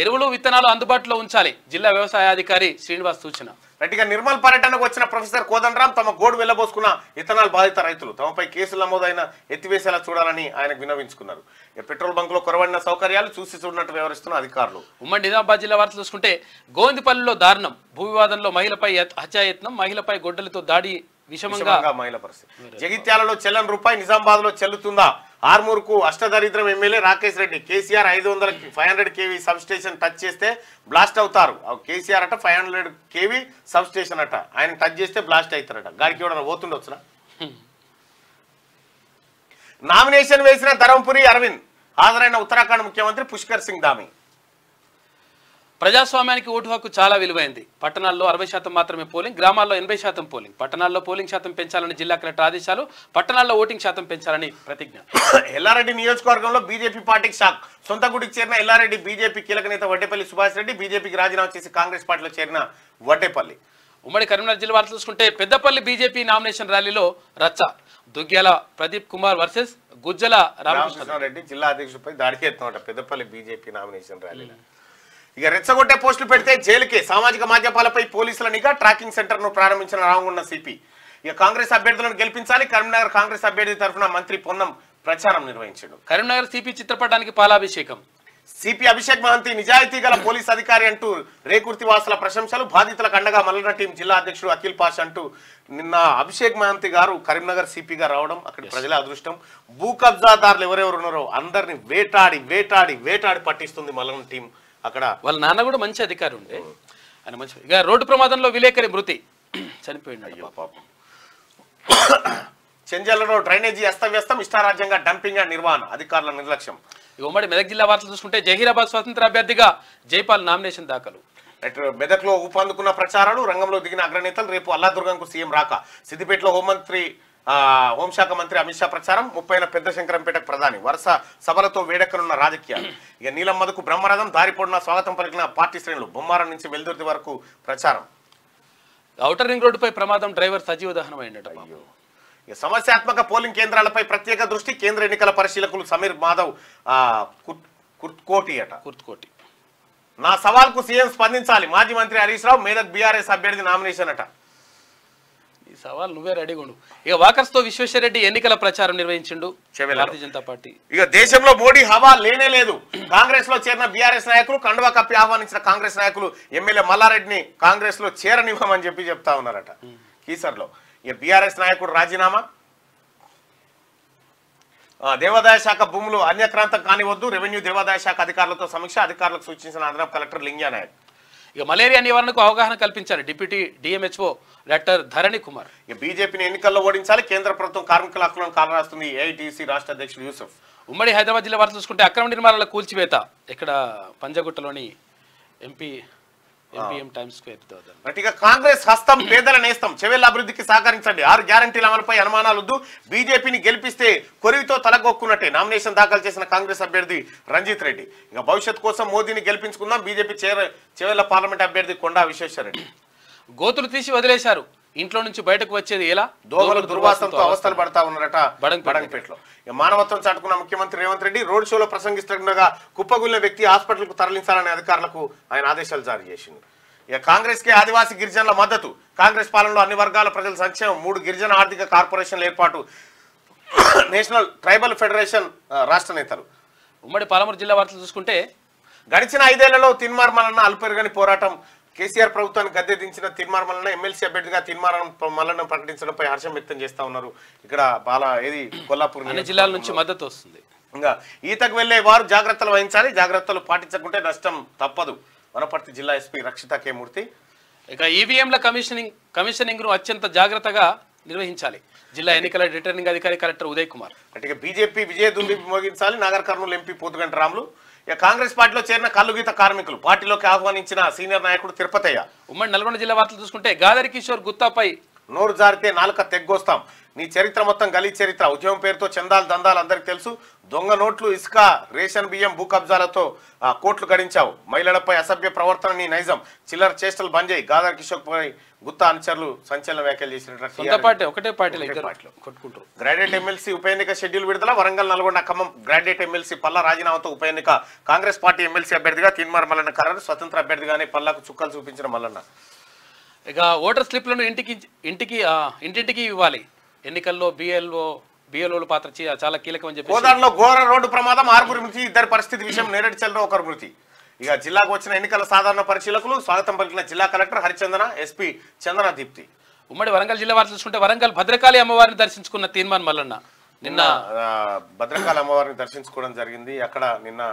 ఎరువులు విత్తనాలు అందుబాటులో ఉంచాలి. జిల్లా వ్యవసాయాధికారి శ్రీనివాస్ సూచన. రెడ్డిగా నిర్మల్ పర్యటనకు వచ్చిన ప్రొఫెసర్ కోదండరాం తమ గోడు వెళ్లబోసుకున్న ఇథనాల్ బాధిత రైతులు తమపై కేసులు నమోదైన ఎత్తివేసేలా చూడాలని ఆయనకు విన్నవించుకున్నారు. పెట్రోల్ బంకులో కొరవడిన సౌకర్యాలు చూసి చూడనట్టు వ్యవహరిస్తున్న అధికారులు. ఉమ్మడి నిజామాబాద్ జిల్లా వార్తలు చూసుకుంటే గోవిందపల్లిలో దారుణం. భూ వివాదంలో మహిళపై హత్యాయత్నం, మహిళపై గొడ్డలతో దాడి విషమంగా మహిళ పరిస్థితి. జగిత్యాలలో చెల్లని రూపాయి నిజామాబాద్ లో చెల్లుతుందా? ఆర్మూర్కు అష్టదరిద్రం MLA Rakesh Reddy. KCR 500 kV sub station touch చేస్తే బ్లాస్ట్ అవుతారు. కేసీఆర్ అట 500 kV సబ్ స్టేషన్ అట, ఆయన టచ్ చేస్తే బ్లాస్ట్ అవుతారట. గాడికి ఎవడన్నా పోతుండొచ్చునా? నామినేషన్ వేసిన ధర్మపురి అరవింద్, హాజరైన ఉత్తరాఖండ్ ముఖ్యమంత్రి పుష్కర్ సింగ్ ధామి. ప్రజాస్వామ్యానికి ఓటు హక్కు చాలా విలువైంది. పట్టణాల్లో 60% మాత్రమే పోలింగ్, గ్రామాల్లో 80% పోలింగ్. పట్టణాల్లో పోలింగ్ శాతం పెంచాలని జిల్లా కలెక్టర్ ఆదేశాలు, పట్టణాల్లో ఓటింగ్ శాతం పెంచాలని ప్రతిజ్ఞ. ఎల్లారెడ్డి నియోజకవర్గంలో బీజేపీ పార్టీకి షాక్. సొంత గుడికి చేరిన ఎల్లారెడ్డి బీజేపీ కీలక నేత వడ్డేపల్లి సుభాష్ రెడ్డి బీజేపీకి రాజీనామా చేసి కాంగ్రెస్ పార్టీలో చేరిన వడ్డేపల్లి. ఉమ్మడి కరీంనగర్ జిల్లా వార్తలు చూసుకుంటే పెద్దపల్లి బీజేపీ నామినేషన్ ర్యాలీలో రచ్చ. దుగ్గ్యాల ప్రదీప్ కుమార్ వర్సెస్ గుజ్జల రామకృష్ణారెడ్డి జిల్లా అధ్యక్షుడిపై దాడికి ఎత్తున్నట పెద్దపల్లి బీజేపీ నామినేషన్ ర్యాలీలో. ఇక రెచ్చగొట్టే పోస్టులు పెడితే జైలుకే. సామాజిక మాధ్యమాలపై పోలీసుల నిఘా, ట్రాకింగ్ సెంటర్ ను ప్రారంభించిన రామగుండ సిపి. ఇక కాంగ్రెస్ అభ్యర్థులను గెలిపించాలి. కరీంనగర్ కాంగ్రెస్ అభ్యర్థి తరఫున మంత్రి పొన్నం ప్రచారం నిర్వహించాడు. కరీంనగర్ సిపి చిత్రపటానికి పాలాభిషేకం. సిపి అభిషేక్ మహంతి నిజాయితీ గల పోలీస్ అధికారి అంటూ రేకుర్తి వాసుల ప్రశంసలు. బాధితులకు అండగా మల్లన్న టీం జిల్లా అధ్యక్షుడు అఖిల్ పాషా అంటూ నిన్న అభిషేక్ మహంతి గారు కరీంనగర్ సిపిగా రావడం అక్కడి ప్రజల అదృష్టం. భూ కబ్జాదారులు ఎవరెవరు ఉన్నారో అందరిని వేటాడి వేటాడి వేటాడి పట్టిస్తుంది మల్లన్న టీం. అక్కడ వాళ్ళ నాన్న కూడా మంచి అధికారి ఉండే, ఆయన మంచి. ఇక రోడ్డు ప్రమాదంలో విలేకరి మృతి, చనిపోయింది. అయ్యో పాపం. చెంజల్లో డ్రైనేజీ అస్తవ్యస్తం, ఇష్టారాజ్యంగా డంపింగ్ నిర్వహణ, అధికారుల నిర్లక్ష్యం. ఉమ్మడి మెదక్ జిల్లా వార్తలు చూసుకుంటే జహీరాబాద్ స్వతంత్ర అభ్యర్థిగా జైపాల్ నామినేషన్ దాఖలు. మెదక్లో ఊపందుకున్న ప్రచారాలు, రంగంలో దిగిన అగ్రనేతలు. రేపు అల్లాదుర్గంకు సీఎం రాక. సిద్దిపేటలో హోంశాఖ మంత్రి అమిత్ షా ప్రచారం. 30న పెద్ద శంకరంపేటకు ప్రధాని. వరుస సభలతో వేడెక్కనున్న రాజకీయాలు. ఇక నీలమ్మదకు బ్రహ్మరథం, దారి పొడిన స్వాగతం పలికిన పార్టీ శ్రేణులు. బొమ్మారం నుంచి వెల్దుర్తి వరకు ప్రచారం. ఔటర్ రింగ్ రోడ్డుపై ప్రమాదం, డ్రైవర్ సజీవ దహనం అయినట్టు. ఇక సమస్యాత్మక పోలింగ్ కేంద్రాలపై ప్రత్యేక దృష్టి. కేంద్ర ఎన్నికల పరిశీలకులు సమీర్ మాధవ్ కుర్త్కోటి. నా సవాల్కు సీఎం స్పందించాలి. మాజీ మంత్రి హరీష్ రావు మేదక్ బీఆర్ఎస్ అభ్యర్థి నామినేషన్ అట. ఈ సవాల్ నువ్వే రెడీగా ఉండు. ఇక వాకర్స్ తో విశ్వేశ్వరరెడ్డి ఎన్నికల ప్రచారం నిర్వహించిండు భారతీయ జనతా పార్టీ. ఇక దేశంలో మోడీ హవా లేనే లేదు. కాంగ్రెస్ లో చేరిన బీఆర్ఎస్ నాయకులు, కండువా కప్పి ఆహ్వానించిన కాంగ్రెస్ నాయకులు ఎమ్మెల్యే మల్లారెడ్డిని కాంగ్రెస్ లో చేరనివ్వమని చెప్తా ఉన్నారట కీసర్లో. ఇక బీఆర్ఎస్ నాయకుడు రాజీనామా. దేవాదాయ శాఖ భూములు అన్యక్రాంతం కానివద్దు. రెవెన్యూ దేవాదాయ శాఖ అధికారులతో సమీక్ష. అధికారులకు సూచించిన అదనపు కలెక్టర్ లింగ్యా నాయక్. ఇక మలేరియా నివారణకు అవగాహన కల్పించారు డిప్యూటీ డిఎంహెచ్ఓ డాక్టర్ ధరణి కుమార్. ఇక బీజేపీని ఎన్నికల్లో ఓడించాలి. కేంద్ర ప్రభుత్వం కార్మికుల హక్కులను కాలరాస్తుంది. ఏఐటీసీ రాష్ట్ర అధ్యక్షుడు యూసఫ్. ఉమ్మడి హైదరాబాద్ జిల్లా వార్తలు చూసుకుంటే అక్రమ నిర్మాణాల కూల్చివేత. ఇక్కడ పంజగుట్టలోని ఎంపీఎం టైమ్ స్క్వేర్. ఇక కాంగ్రెస్ హస్తం పేదల నేస్తం. చెవెళ్ల అభివృద్ధికి సహకరించండి. 6 గ్యారంటీల అమలుపై అనుమానాలొద్దు. బీజేపీని గెలిపిస్తే కొరివితో తలగొక్కున్నట్టే. నామినేషన్ దాఖలు చేసిన కాంగ్రెస్ అభ్యర్థి రంజిత్ రెడ్డి. ఇక భవిష్యత్ కోసం మోదీని గెలిపించుకుందాం. బీజేపీ చెవెళ్ల పార్లమెంట్ అభ్యర్థి కొండా విశ్వేశ్వరరెడ్డి. గోతులు తీసి వదిలేశారు. ఇంట్లో నుంచి బయటకు వచ్చేది ఎలా? దోమలు దుర్వాసనతో అవస్థలు పడతా ఉన్నారట బడంగపేటలో. మానవత్వం చాటుకున్న ముఖ్యమంత్రి రేవంత్ రెడ్డి రోడ్ షోలో ప్రసంగిస్తుండగా కుప్పగుల్లిన వ్యక్తి హాస్పిటల్ కు తరలించాలనే అధికారులకు ఆయన ఆదేశాలు జారీ చేసింది. ఇక కాంగ్రెస్ కి ఆదివాసీ గిరిజనుల మద్దతు. కాంగ్రెస్ పాలనలో అన్ని వర్గాల ప్రజల సంక్షేమం. 3 గిరిజన ఆర్థిక కార్పొరేషన్ల ఏర్పాటు. నేషనల్ ట్రైబల్ ఫెడరేషన్ రాష్ట్ర నేతలు. ఉమ్మడి పాలమూరు జిల్లా వార్తలు చూసుకుంటే గడిచిన 5 ఏళ్లలో తిన్మార్ మల్లన్న అల్పెరుగని పోరాటం. కేసీఆర్ ప్రభుత్వాన్ని గద్దె దించిన తిన్మార్ మల్లన్న ఎమ్మెల్సీ అభ్యర్థిగా తిన్మార్ మల్లన్న ప్రకటించడంపై హర్షం వ్యక్తం చేస్తా ఉన్నారు. ఇక్కడ కొల్లాపూర్ అన్ని జిల్లాల నుంచి మద్దతు వస్తుంది. ఇంకా ఈతకు వెళ్లే వారు జాగ్రత్తలు వహించాలి. జాగ్రత్తలు పాటించకుంటే నష్టం తప్పదు. వనపర్తి జిల్లా ఎస్పీ రక్షిత కే మూర్తి. ఇక ఈవీఎంల కమిషనింగ్ ను అత్యంత జాగ్రత్తగా నిర్వహించాలి. జిల్లా ఎన్నికల రిటర్నింగ్ అధికారి కలెక్టర్ ఉదయ్ కుమార్. అంటే బీజేపీ విజయ దుండి మోగించాలి. నాగర్ కర్నూలు ఎంపీ పోతుగంట రాములు. ఇక కాంగ్రెస్ పార్టీలో చేరిన కల్లుగీత కార్మికులు. పార్టీలోకి ఆహ్వానించిన సీనియర్ నాయకుడు తిరుపతయ్య. ఉమ్మడి నల్గొండ జిల్లా వార్తలు చూసుకుంటే గాదరి కిషోర్ గుత్తాపై నోరు జారితే నాలుక తెగ్గొస్తాం. నీ చరిత్ర మొత్తం గలీ చరిత్ర. ఉద్యమం పేరుతో చందాలు దందాలు అందరికి తెలుసు. దొంగ నోట్లు, ఇసుక, రేషన్ బియ్యం, భూ కబ్జాలతో కోట్లు గడించావు. మహిళలపై అసభ్య ప్రవర్తన నీ నైజం. చిల్లర చేష్టలు బంద్ చేయి. గాదర్ కిషోర్ పై గుత్తా అనుచరులు సంచలన వ్యాఖ్యలు చేసినట్టు. ఒకటే పార్టీలో కొట్టుకుంటారు. గ్రాడ్యుయేట్ ఎమ్మెల్సీ ఉప ఎన్నిక షెడ్యూల్ విడుదల. వరంగల్, నల్గొండ, ఖమ్మం గ్రాడ్యుయేట్ ఎమ్మెల్సీ పల్లా రాజీనామాతో ఉప ఎన్నిక. కాంగ్రెస్ పార్టీ ఎమ్మెల్సీ అభ్యర్థిగా తిన్మార్ మల్లన్న ఖరారు. స్వతంత్ర అభ్యర్థిగానే పల్లాకు చుక్కలు చూపించిన మల్లన్న. ఇక ఓటర్ స్లిప్లను ఇంటింటికి ఇవ్వాలి. ఎన్నికల్లో బిఎల్ఓల పాత్ర చాలా కీలకం అని చెప్పి. కోదాడలో ఘోర రోడ్డు ప్రమాదం. 6 మృతి. 2 పరిస్థితి విషయం నేరేడుచల్లో 1 మృతి. ఇక జిల్లాకు వచ్చిన ఎన్నికల సాధారణ పరిశీలకులు. స్వాగతం పలికిన జిల్లా కలెక్టర్ హరిచందన, ఎస్పీ చందన దీప్తి. ఉమ్మడి వరంగల్ జిల్లా వార్తలు చూసుకుంటే వరంగల్ భద్రకాళి అమ్మవారిని దర్శించుకున్న తీర్మాన్ మల్లన్న. నిన్న భద్రకాళి అమ్మవారిని దర్శించుకోవడం జరిగింది. అక్కడ నిన్న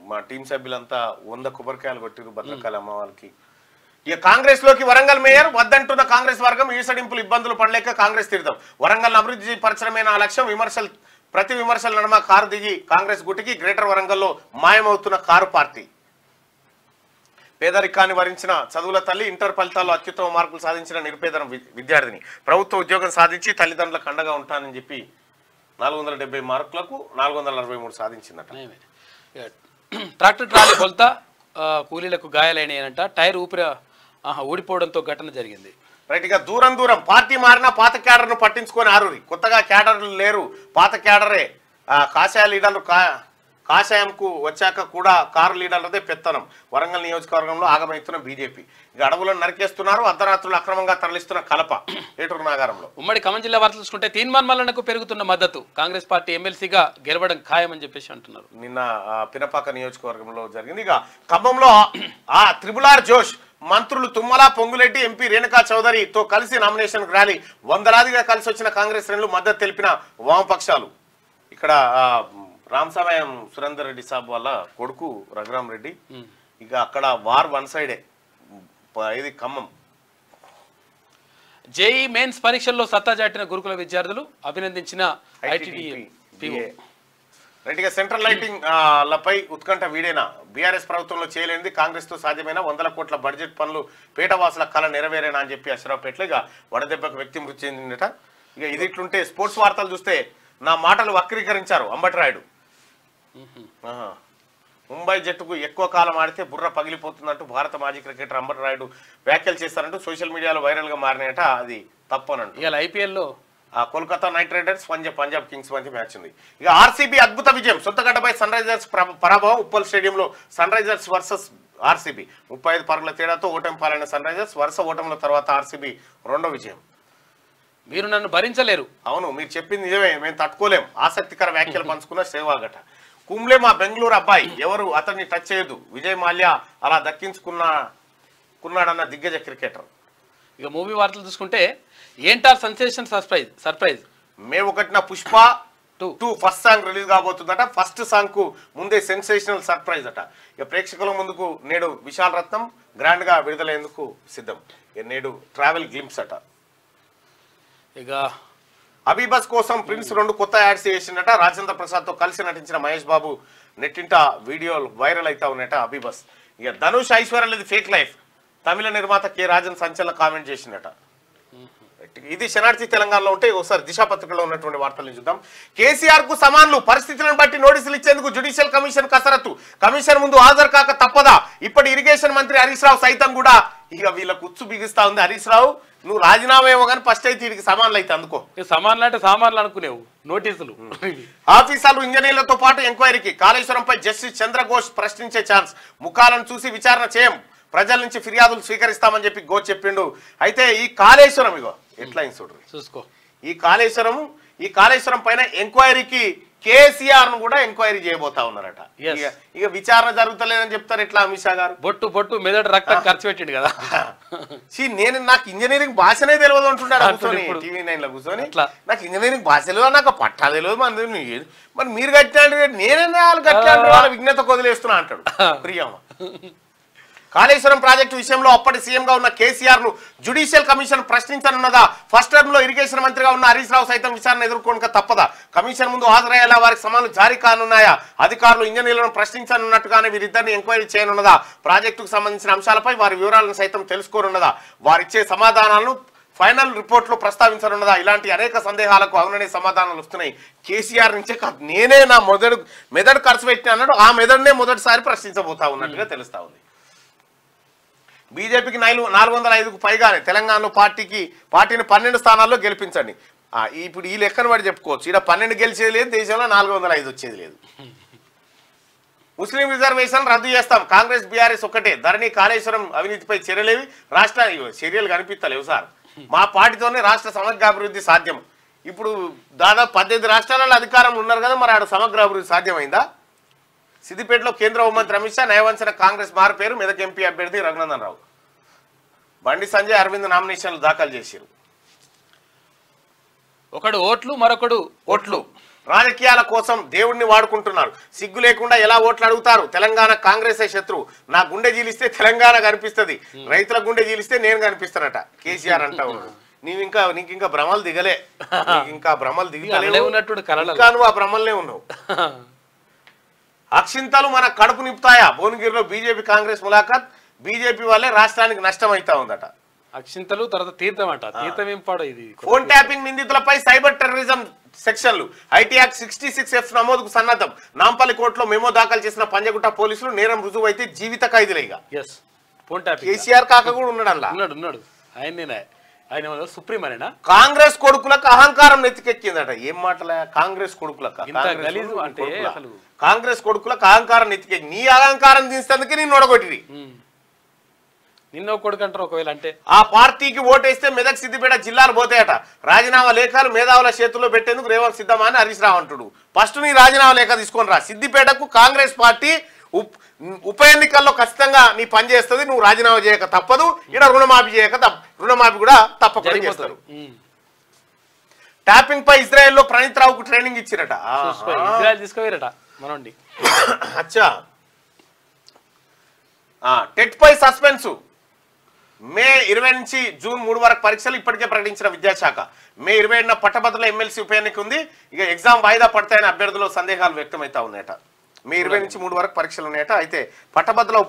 మా టీం సభ్యులంతా 100 కొబ్బరికాయలు కొట్టిరు భద్రకాళి అమ్మవారికి. ఇక కాంగ్రెస్ లోకి వరంగల్ మేయర్ వద్దంటున్న కాంగ్రెస్ వర్గం ఈసడింపులు ఇబ్బందులు పడలేక కాంగ్రెస్ తీర్థం వరంగల్ అభివృద్ధి పరచడమే నా లక్ష్యం విమర్శలు ప్రతి విమర్శల నడుమ కారు దిగి కాంగ్రెస్ గుటికి గ్రేటర్ వరంగల్లో మాయమవుతున్న కారు పార్టీ పేదరికాన్ని వరించిన చదువుల తల్లి ఇంటర్ ఫలితాల్లో అత్యుత్తమ మార్కులు సాధించిన నిరుపేద విద్యార్థిని ప్రభుత్వ ఉద్యోగం సాధించి తల్లిదండ్రులకు అండగా ఉంటానని చెప్పి 470 మార్కులకు 443 సాధించిందట. ట్రాక్టర్ ట్రాలీ బొల్తా కూలీలకు గాయాలైనాయనంట టైర్ ఊడిపోవడంతో ఘటన జరిగింది. రైట్ గా దూరం పార్టీ మారినా పాత క్యాడర్ను పట్టించుకొని ఆరురి కొత్తగా క్యాడర్లు లేరు పాత క్యాడరే కాషాయ లీడర్లు కాషాయంకు వచ్చాక కూడా కారు లీడర్లదే పెత్తనం వరంగల్ నియోజకవర్గంలో ఆగమవుతున్న బీజేపీ ఇక అడవులను నరికేస్తున్నారు అర్ధరాత్రులు అక్రమంగా తరలిస్తున్న కలప ఏటూరు నాగారంలో. ఉమ్మడి ఖమ్మం జిల్లా వార్తలు చూసుకుంటే తీన్మాన్ మల్లన్నకు పెరుగుతున్న మద్దతు కాంగ్రెస్ పార్టీ ఎమ్మెల్సీగా గెలవడం ఖాయమని చెప్పేసి అంటున్నారు. నిన్న పినపాక నియోజకవర్గంలో జరిగింది. ఇక ఖమ్మంలో ఆ త్రిబులార్ జోష్ మంత్రులు తుమ్మల పొంగులెడ్డి ఎంపీ రేణుకా చౌదరితో కలిసి నామినేషన్ ర్యాలీ వందలాదిగా కలిసి వచ్చిన కాంగ్రెస్ శ్రేణులు మద్దతు తెలిపిన వామపక్షాలు. ఇక్కడ రామసామయం సురేందర్ రెడ్డి సాబ్ వాళ్ళ కొడుకు రఘురామ్ రెడ్డి ఇక అక్కడ వార్ వన్ సైడే ఇది ఖమ్మం. జేఈ మెయిన్స్ పరీక్షల్లో సత్తా చాటిన గురుకుల విద్యార్థులు అభినందించిన రైట్గా సెంట్రల్ లైటింగ్ లపై ఉత్కంఠ వీడేనా బీఆర్ఎస్ ప్రభుత్వంలో చేయలేనిది కాంగ్రెస్ తో సాధ్యమైన 100 కోట్ల బడ్జెట్ పనులు పేటవాసుల కళ నెరవేరేనా అని చెప్పి అశ్వరావుపేటలో ఇక వడదెబ్బకు వ్యక్తి మృతి చెందిందట. ఇక ఇది ఇట్లుంటే స్పోర్ట్స్ వార్తలు చూస్తే నా మాటలు వక్రీకరించారు అంబటిరాయుడు. ముంబై జట్టుకు ఎక్కువ కాలం ఆడితే బుర్ర పగిలిపోతుందంటూ భారత మాజీ క్రికెటర్ అంబటిరాయుడు వ్యాఖ్యలు చేస్తారంటూ సోషల్ మీడియాలో వైరల్ గా మారినట అది తప్పనంటూ. ఇవాళ ఐపీఎల్లో Kolkata night riders Punjab Kings మధ్య మ్యాచ్ ఉంది. ఇక ఆర్సీబీ అద్భుత విజయం సొంతగడ్డపై సన్ రైజర్స్ పరాభవం ఉప్పల్ స్టేడియంలో సన్ రైజర్స్ వర్సెస్ ఆర్సీబీ 35 పరుగుల తేడాతో ఓటమి పాలైన సన్ రైజర్స్ వరుస ఓటముల తర్వాత ఆర్సీబీ రెండో విజయం. మీరు నన్ను భరించలేరు. అవును మీరు చెప్పింది నిజమే మేము తట్టుకోలేం ఆసక్తికర వ్యాఖ్యలు పంచుకున్న సేవాగట. కుంబ్లే మా బెంగళూరు అబ్బాయి ఎవరు అతన్ని టచ్ చేయదు విజయ్ మాల్యా అలా దక్కించుకున్నాడన్న దిగ్గజ క్రికెటర్. ఇక మూవీ వార్తలు చూసుకుంటే ఏంటార్ సెన్సేషన్ సర్ప్రైజ్ మే 1న పుష్ప 2 ఫస్ట్ సాంగ్ రిలీజ్ కాబోతుందట. ఫస్ట్ సాంగ్ కు ముందే సెన్సేషనల్ సర్ప్రైజ్ అట. ఇక ప్రేక్షకుల ముందుకు నేడు విశాల్ రత్నం గ్రాండ్ గా విడుదలయ్యేందుకు సిద్ధం. నేడు ట్రావెల్ గ్లింప్స్ అట. ఇక అబీబస్ కోసం ప్రిన్స్ 2 కొత్త యాడ్స్ చేసిందట. రాజేంద్ర ప్రసాద్ తో కలిసి నటించిన మహేష్ బాబు నెట్టింట వీడియోలు వైరల్ అవుతా ఉన్నాయట అబీబస్. ఇక ధనుష్ ఐశ్వర్యది ఫేక్ లైఫ్ తమిళ నిర్మాత కె రాజన్ సంచలన కామెంట్ చేసిందట. ఇది శనార్థి తెలంగాణలో ఉంటే ఒకసారి దిశ పత్రికలో ఉన్నటువంటి వార్తలను చూద్దాం. కేసీఆర్ కు సమాన్లు పరిస్థితులను బట్టి నోటీసులు ఇచ్చేందుకు జ్యుడిషియల్ కమిషన్ కసరత్తు కమిషన్ ముందు హాజరు కాక తప్పదా. ఇప్పటి ఇరిగేషన్ మంత్రి హరీష్ రావు సైతం కూడా ఇక వీళ్ళకు ఉచ్చు బిగిస్తా ఉంది. హరీష్ రావు నువ్వు రాజీనామా ఏమో కానీ ఫస్ట్ అయితే వీడికి సమాన్లు అయితే అందుకో. సమాన్లు అంటే సామాన్లు అనుకునేవు నోటీసులు. ఆఫీసర్లు ఇంజనీర్లతో పాటు ఎంక్వైరీకి కాళేశ్వరంపై జస్టిస్ చంద్రఘోష్ ప్రశ్నించే ఛాన్స్ ముఖాలను చూసి విచారణ చేయం ప్రజల నుంచి ఫిర్యాదులు స్వీకరిస్తామని చెప్పి ఘోష్ చెప్పిండు. అయితే ఈ కాళేశ్వరం ఇగో ఎట్లా చూడరు చూసుకో ఈ కాళేశ్వరం పైన ఎంక్వైరీకి కేసీఆర్ ను కూడా ఎంక్వైరీ చేయబోతా ఉన్నారట. ఇక విచారణ జరుగుతలేదని చెప్తారు ఎట్లా అమిత్ షా గారు. బొట్టు మెదడు రక్తం ఖర్చు పెట్టిండు కదా. నాకు ఇంజనీరింగ్ భాషనే తెలియదు అంటున్నాడు కూర్చొని టీవీ 9 లో కూర్చొని. నాకు ఇంజనీరింగ్ భాష తెలియదు నాకు పట్టా తెలియదు మరి మీరు కట్టిన నేనే వాళ్ళు కట్టాడు వాళ్ళ విజ్ఞత వదిలేస్తున్నా అంటాడు ప్రియమ్మ. కాళేశ్వరం ప్రాజెక్టు విషయంలో అప్పటి సీఎంగా ఉన్న కేసీఆర్ ను జ్యుడిషియల్ కమిషన్ ప్రశ్నించనున్నదా. ఫస్ట్ టర్మ్ లో ఇరిగేషన్ మంత్రిగా ఉన్న హరీష్ రావు సైతం విచారణ ఎదుర్కోక తప్పదా. కమిషన్ ముందు హాజరయ్యేలా వారికి సమాన్లు జారీ కానున్నాయా. అధికారులు ఇంజనీర్లను ప్రశ్నించనున్నట్టుగానే వీరిద్దరిని ఎంక్వైరీ చేయనున్నదా. ప్రాజెక్టుకు సంబంధించిన అంశాలపై వారి వివరాలను సైతం తెలుసుకోనున్నదా. వారిచ్చే సమాధానాలను ఫైనల్ రిపోర్ట్ లో ప్రస్తావించనున్నదా. ఇలాంటి అనేక సందేహాలకు అవుననే సమాధానాలు వస్తున్నాయి. కేసీఆర్ నుంచే నేనే నా మెదడు ఖర్చు పెట్టిన అన్నాడు. ఆ మెదడునే మొదటిసారి ప్రశ్నించబోతా ఉన్నట్టుగా తెలుస్తా ఉంది. బీజేపీకి 405కు పైగానే తెలంగాణలో పార్టీని 12 స్థానాల్లో గెలిపించండి. ఇప్పుడు ఈ లెక్కను బట్టి చెప్పుకోవచ్చు ఇక్కడ 12 గెలిచేది లేదు దేశంలో 405 వచ్చేది లేదు. ముస్లిం రిజర్వేషన్ రద్దు చేస్తాం కాంగ్రెస్ బీఆర్ఎస్ ఒక్కటే. ధరణి కాళేశ్వరం అవినీతిపై చర్యలేవి రాష్ట్ర చర్యలు కనిపిస్తలేవు సార్. మా పార్టీతోనే రాష్ట్ర సమగ్రాభివృద్ధి సాధ్యం. ఇప్పుడు దాదాపు 18 రాష్ట్రాలలో అధికారంలో ఉన్నారు కదా మరి ఆడ సమగ్ర అభివృద్ధి సాధ్యమైందా. సిద్దిపేటలో కేంద్ర హోంమంత్రి అమిత్ షా నయవంచన కాంగ్రెస్ మారు పేరు మెదక్ ఎంపీ అభ్యర్థి రఘునందన్ రావు. బండి సంజయ్ అరవింద్ నామినేషన్లు దాఖలు చేశారు. ఒకడు ఓట్లు మరొకడు ఓట్లు రాజకీయాల కోసం దేవుడిని వాడుకుంటున్నారు. సిగ్గు లేకుండా ఎలా ఓట్లు అడుగుతారు? తెలంగాణ కాంగ్రెసే శత్రువు. నా గుండె జీలిస్తే తెలంగాణ కనిపిస్తుంది, రైతుల గుండె జీలిస్తే నేను కనిపిస్తానట కేసీఆర్ అంటా ఉన్నాడు. నీకు ఇంకా భ్రమలు దిగలే, ఇంకా భ్రమలు దిగలే ఉన్నట్టు ఇంకా నువ్వు ఆ భ్రమలనే ఉన్నావు. అక్షింతలు మన కడుపు నింపుతాయా? భువనగిరిలో బీజేపీ కాంగ్రెస్ ములాఖాత్. బీజేపీ వల్లే రాష్ట్రానికి నష్టం అవుతా ఉందట. అక్షింతలు తర్వాత తీర్థం అంట. తీర్థం ఏం పాడో ఇది. ఫోన్ ట్యాపింగ్ నిందితులపై సైబర్ టెర్రరిజం సెక్షన్లు. ఐటీ యాక్ట్ 66F నమోదుకు సన్నద్ధం. నాంపల్లి కోర్టులో మెమో దాఖలు చేసిన పంజగుట్ట పోలీసులు నేరం రుజువు అయితే జీవిత ఖైదులేగా. Phone tapping. కేసీఆర్ కాక కూడా ఉన్నాడు అలా. ఉన్నాడు ఆయన సుప్రీం అనేనా? కాంగ్రెస్ కొడుకులకు అహంకారం నెత్తికెక్కిందట. ఏం మాటలే కాంగ్రెస్ కొడుకులకు అంటే కాంగ్రెస్ కొడుకులకు అహంకారం నెత్తికెక్కి నీ అహంకారం తీసేందుకే నిన్ను ఒడగొట్టిరి. నిన్న కొడుకు అంటారు ఒకవేళ అంటే ఆ పార్టీకి ఓటేస్తే మెదక్ సిద్దిపేట జిల్లాలు పోతాయట. రాజీనామా లేఖలు మేధావుల చేతుల్లో పెట్టేందుకు రేవంత్ సిద్ధమా అని హరీష్ రావు అంటుడు. ఫస్ట్ నీ రాజీనామా లేఖ తీసుకొని రా. సిద్దిపేటకు కాంగ్రెస్ పార్టీ ఉప ఎన్నికల్లో ఖచ్చితంగా నీ పని చేస్తుంది. నువ్వు రాజీనామా చేయక తప్పదు. ఇక్కడ రుణమాఫీ చేయక రుణమాఫీ కూడా తప్పకుండా చేస్తారు. ట్యాపింగ్ పై ఇజ్రాయెల్లో ప్రణీత్ రావుకు ట్రైనింగ్ ఇచ్చిరట. తీసుకుపోయారట మనోండి. అచ్చా. టెట్ పై సస్పెన్స్. మే 20 నుంచి జూన్ 3 వరకు పరీక్షలు ఇప్పటికే ప్రకటించిన విద్యాశాఖ. మే 27న పట్టభద్రుల ఎమ్మెల్సీ ఉప ఎన్నిక ఉంది. ఇక ఎగ్జామ్ వాయిదా పడతాయని అభ్యర్థులు సందేహాలు వ్యక్తమవుతా ఉన్నాయట. మే 20 నుంచి 3 వరకు పరీక్షలు ఉన్నాయట. అయితే పట్టభద్రుల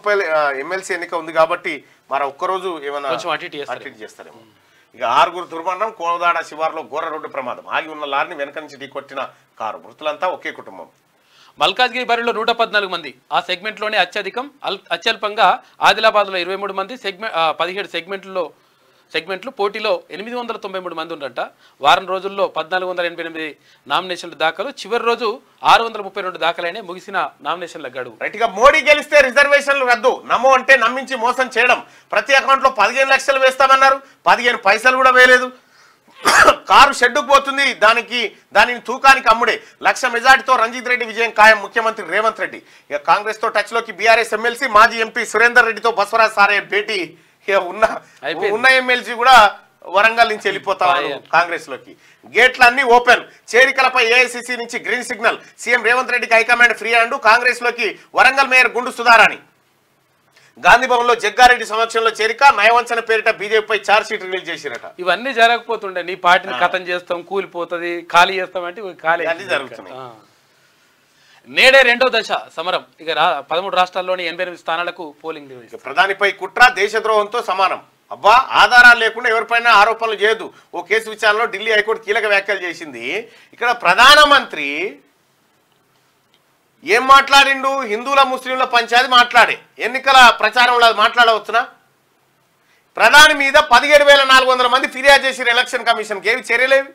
ఎమ్మెల్సీ ఎన్నిక ఉంది కాబట్టి మరి ఒక్కరోజు ఏమైనా అటు చేస్తారేమో. ఇక 6 దుర్మరణం. కోదాడ శివార్లో ఘోర రోడ్డు ప్రమాదం. ఆగి ఉన్న లారీని వెనక నుంచి ఢీకొట్టిన కారు. మృతులంతా ఒకే కుటుంబం. మల్కాజ్గిరి బరిలో 114 మంది. ఆ సెగ్మెంట్లోనే అత్యధికం. అత్యల్పంగా ఆదిలాబాద్లో 23 మంది. 17 సెగ్మెంట్లు పోటీలో 893 మంది ఉండట. వారం రోజుల్లో 1488 నామినేషన్లు దాఖలు. చివరి రోజు 632 దాఖలైన ముగిసిన నామినేషన్ల గడువు. రైట్గా మోడీ గెలిస్తే రిజర్వేషన్లు రద్దు. నమో అంటే నమ్మించి మోసం చేయడం. ప్రతి అకౌంట్లో 15 లక్షలు వేస్తామన్నారు. 15 పైసలు కూడా వేయలేదు. కారు షెడ్డుకు పోతుంది. దానిని తూకానికి అమ్ముడే. 1,00,000 మెజార్టీతో రంజిత్ రెడ్డి విజయం ఖాయం. ముఖ్యమంత్రి రేవంత్ రెడ్డి. ఇక కాంగ్రెస్ తో టచ్ లోకి బీఆర్ఎస్ ఎమ్మెల్సీ మాజీ ఎంపీ సురేందర్ రెడ్డితో బస్వరాజ్ సారయ్య భేటీ. ఉన్న ఎమ్మెల్సీ కూడా వరంగల్ నుంచి వెళ్ళిపోతా కాంగ్రెస్ లోకి. గేట్లన్నీ ఓపెన్. చేరికలపై ఏఐసిసి నుంచి గ్రీన్ సిగ్నల్. సీఎం రేవంత్ రెడ్డికి హైకమాండ్ ఫ్రీ హ్యాండ్. కాంగ్రెస్ లోకి వరంగల్ మేయర్ గుండు సుధారాణి. గాంధీ భవన్ లో జగ్గారెడ్డి సమక్షంలో చేరిక. నయవంచన పేరిట బీజేపీపై ఛార్జ్ షీట్ రిలీజ్ చేసిరట. ఇవన్నీ జరగకపోతుండే. నీ పార్టీని ఖతం చేస్తాం, కూలిపోతుంది, ఖాళీ చేస్తాం అంటే ఖాళీ జరుగుతున్నాయి. నేడే రెండో దశ సమరం. ఇక 13 రాష్ట్రాల్లోని 88 స్థానాలకు పోలింగ్. ప్రధానిపై కుట్ర దేశద్రోహంతో సమానం. అబ్బా, ఆధారాలు లేకుండా ఎవరిపైన ఆరోపణలు చేయదు. ఓ కేసు విచారణలో ఢిల్లీ హైకోర్టు కీలక వ్యాఖ్యలు చేసింది. ఇక్కడ ప్రధానమంత్రి ఏం మాట్లాడిండు? హిందువుల ముస్లింల పంచాయతీ మాట్లాడే ఎన్నికల ప్రచారంలో మాట్లాడవచ్చునా? ప్రధాని మీద 17,400 మంది ఫిర్యాదు చేసిరు ఎలక్షన్ కమిషన్కి. ఏవి చర్యలేవి?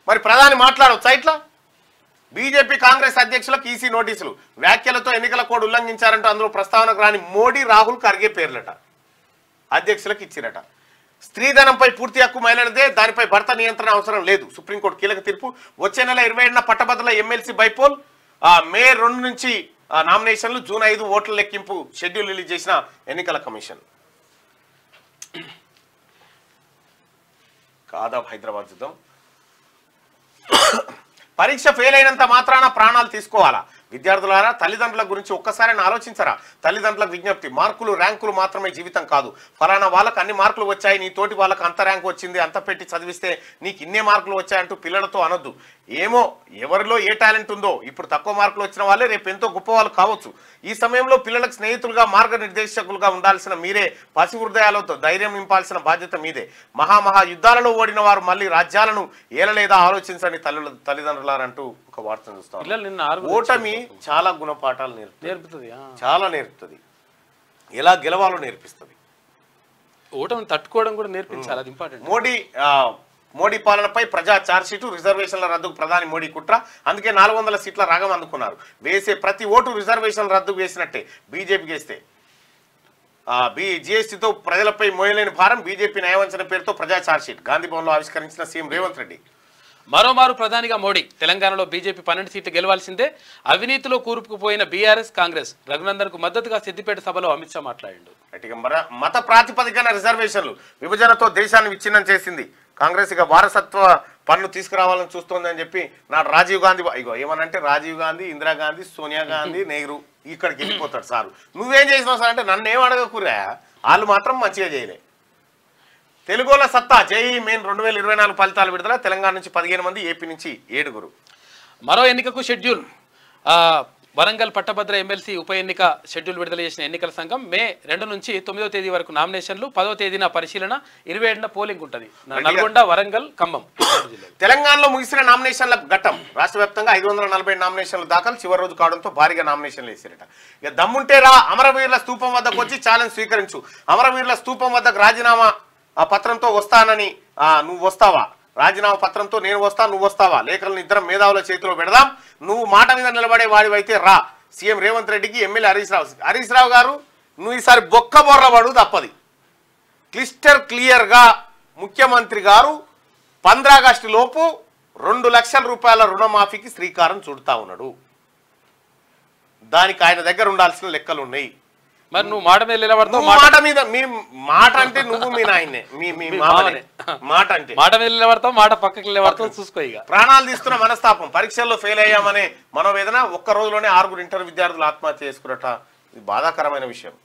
మరి ప్రధాని మాట్లాడవచ్చా ఇట్లా? బీజేపీ కాంగ్రెస్ అధ్యక్షులకు ఈసీ నోటీసులు. వ్యాఖ్యలతో ఎన్నికల కోడ్ ఉల్లంఘించారంటూ అందులో ప్రస్తావనకు రాని మోడీ, రాహుల్, ఖర్గే పేర్లట అధ్యక్షులకు ఇచ్చిరట. స్త్రీధనంపై పూర్తి హక్కు మహిళలదే. దానిపై భర్త నియంత్రణ అవసరం లేదు. సుప్రీంకోర్టు కీలక తీర్పు. వచ్చే నెల 27న పట్టభద్రుల ఎమ్మెల్సీ బైపోల్. మే 2 నుంచి నామినేషన్లు. జూన్ 5 ఓట్ల లెక్కింపు షెడ్యూల్ రిలీజ్ చేసిన ఎన్నికల కమిషన్. కాదాబ్ హైదరాబాద్ చూద్దాం. పరీక్ష ఫెయిల్ అయినంత మాత్రాన ప్రాణాలు తీసుకోవాలా? విద్యార్థులారా, తల్లిదండ్రుల గురించి ఒక్కసారి ఆలోచించరా? తల్లిదండ్రులకు విజ్ఞప్తి. మార్కులు, ర్యాంకులు మాత్రమే జీవితం కాదు. ఫలానా వాళ్ళకి అన్ని మార్కులు వచ్చాయి, నీ తోటి వాళ్ళకి అంత ర్యాంకు వచ్చింది, అంత పెట్టి చదివిస్తే నీకు ఇన్నే మార్కులు వచ్చాయంటూ పిల్లలతో అనొద్దు. ఏమో ఎవరిలో ఏ టాలెంట్ ఉందో. ఇప్పుడు తక్కువ మార్కులు వచ్చిన వాళ్ళే రేపు ఎంతో గొప్ప వాళ్ళు కావచ్చు. ఈ సమయంలో పిల్లలకు స్నేహితులుగా, మార్గనిర్దేశకులుగా ఉండాల్సిన మీరే. పసి హృదయాలతో ధైర్యం నింపాల్సిన బాధ్యత మీదే. మహా యుద్ధాలలో ఓడిన వారు మళ్ళీ రాజ్యాలను ఏలలేదా ఆలోచించండి తల్లిదండ్రులారంటూ ఒక వార్తను చూస్తాం. ఓటమి చాలా గుణపాఠాలు నేర్పుతుంది. చాలా నేర్పుతుంది. ఎలా గెలవాలో నేర్పిస్తుంది. ఓటమిని తట్టుకోవడం కూడా నేర్పించాలి. అది ఇంపార్టెంట్. మోడీ పాలనపై ప్రజా ఛార్జ్షీటు. రిజర్వేషన్ల రద్దుకు ప్రధాని మోడీ కుట్ర. అందుకే 400 సీట్ల రాగం అందుకున్నారు. వేసే ప్రతి ఓటు రిజర్వేషన్ల రద్దుకు వేసినట్టే. బీజేపీ వేస్తే జీఎస్టీతో ప్రజలపై మోయలేని భారం. బీజేపీ నయవంచన పేరుతో ప్రజా ఛార్జ్షీట్. గాంధీ భవన్లో ఆవిష్కరించిన సీఎం రేవంత్ రెడ్డి. మరోమారు ప్రధానిగా మోడీ. తెలంగాణలో బీజేపీ 12 సీట్లు గెలవాల్సిందే. అవినీతిలో కూరుకుపోయిన బీఆర్ఎస్, కాంగ్రెస్. రఘునందన్ కు మద్దతుగా సిద్దిపేట సభలో అమిత్ షా మాట్లాడిండు. మత ప్రాతిపదికన రిజర్వేషన్లు విభజనతో దేశాన్ని విచ్ఛిన్నం చేసింది కాంగ్రెస్. ఇక వారసత్వ పన్ను తీసుకురావాలని చూస్తోంది అని చెప్పి నాడు రాజీవ్ గాంధీ ఇగో ఏమనంటే రాజీవ్ గాంధీ, ఇందిరాగాంధీ, సోనియా గాంధీ, నెహ్రూ ఇక్కడికి వెళ్ళిపోతాడు సారు. నువ్వేం చేసినావు సార్ అంటే నన్ను ఏం అడగకురా, వాళ్ళు మాత్రం మంచిగా చేయలే. తెలుగుల సత్తా జేఈ మెయిన్ 2024 ఫలితాలు విడుదల. తెలంగాణ నుంచి 15 మంది, ఏపీ నుంచి 7. మరో ఎన్నికకు షెడ్యూల్. వరంగల్ పట్టభద్ర ఎమ్మెల్సీ ఉప ఎన్నిక షెడ్యూల్ విడుదల చేసిన ఎన్నికల సంఘం మే 2 నుంచి 9వ తేదీ వరకు నామినేషన్లు, 10వ తేదీన పరిశీలన, 27న పోలింగ్ ఉంటుంది. నల్గొండ, వరంగల్, ఖమ్మం. తెలంగాణలో ముగిసిన నామినేషన్ల ఘట్టం. రాష్ట్ర వ్యాప్తంగా 540 నామినేషన్లు దాఖలు. చివరి రోజు కావడంతో భారీగా నామినేషన్లు వేసారట. ఇక దమ్ముంటే రా, అమరవీరుల స్తూపం వద్దకు వచ్చి ఛాలెంజ్ స్వీకరించు. అమరవీరుల స్తూపం వద్దకు రాజీనామా పత్రంతో వస్తానని, నువ్వు వస్తావా? రాజీనామా పత్రంతో నేను వస్తా, నువ్వు వస్తావా? లేఖలను ఇద్దరం మేధావుల చేతిలో పెడదాం. నువ్వు మాట మీద నిలబడే వాడివైతే రా. సీఎం రేవంత్ రెడ్డికి ఎమ్మెల్యే హరీష్ రావు గారు, నువ్వు ఈసారి బొక్క బొర్రబడు తప్పది. క్లియర్గా ముఖ్యమంత్రి గారు 15 ఆగస్టు లోపు 2 లక్షల రూపాయల రుణమాఫీకి శ్రీకారం చుడతా ఉన్నాడు. దానికి ఆయన దగ్గర ఉండాల్సిన లెక్కలు ఉన్నాయి. మరి నువ్వు మాట మీద నిలబడతావు. మాట మీద మీ మాట అంటే నువ్వు మీ నాయనే, మీ మాట అంటే మాట మీద నిలబడతావు, మాట పక్కకి నిలబడతావు. చూసుకో. ఇక ప్రాణాలు తీస్తున్న మనస్తాపం, పరీక్షల్లో ఫెయిల్ అయ్యామనే మనోవేదన. ఒక్క రోజులోనే 6 ఇంటర్ విద్యార్థులు ఆత్మహత్య చేసుకున్నట. ఇది బాధాకరమైన విషయం.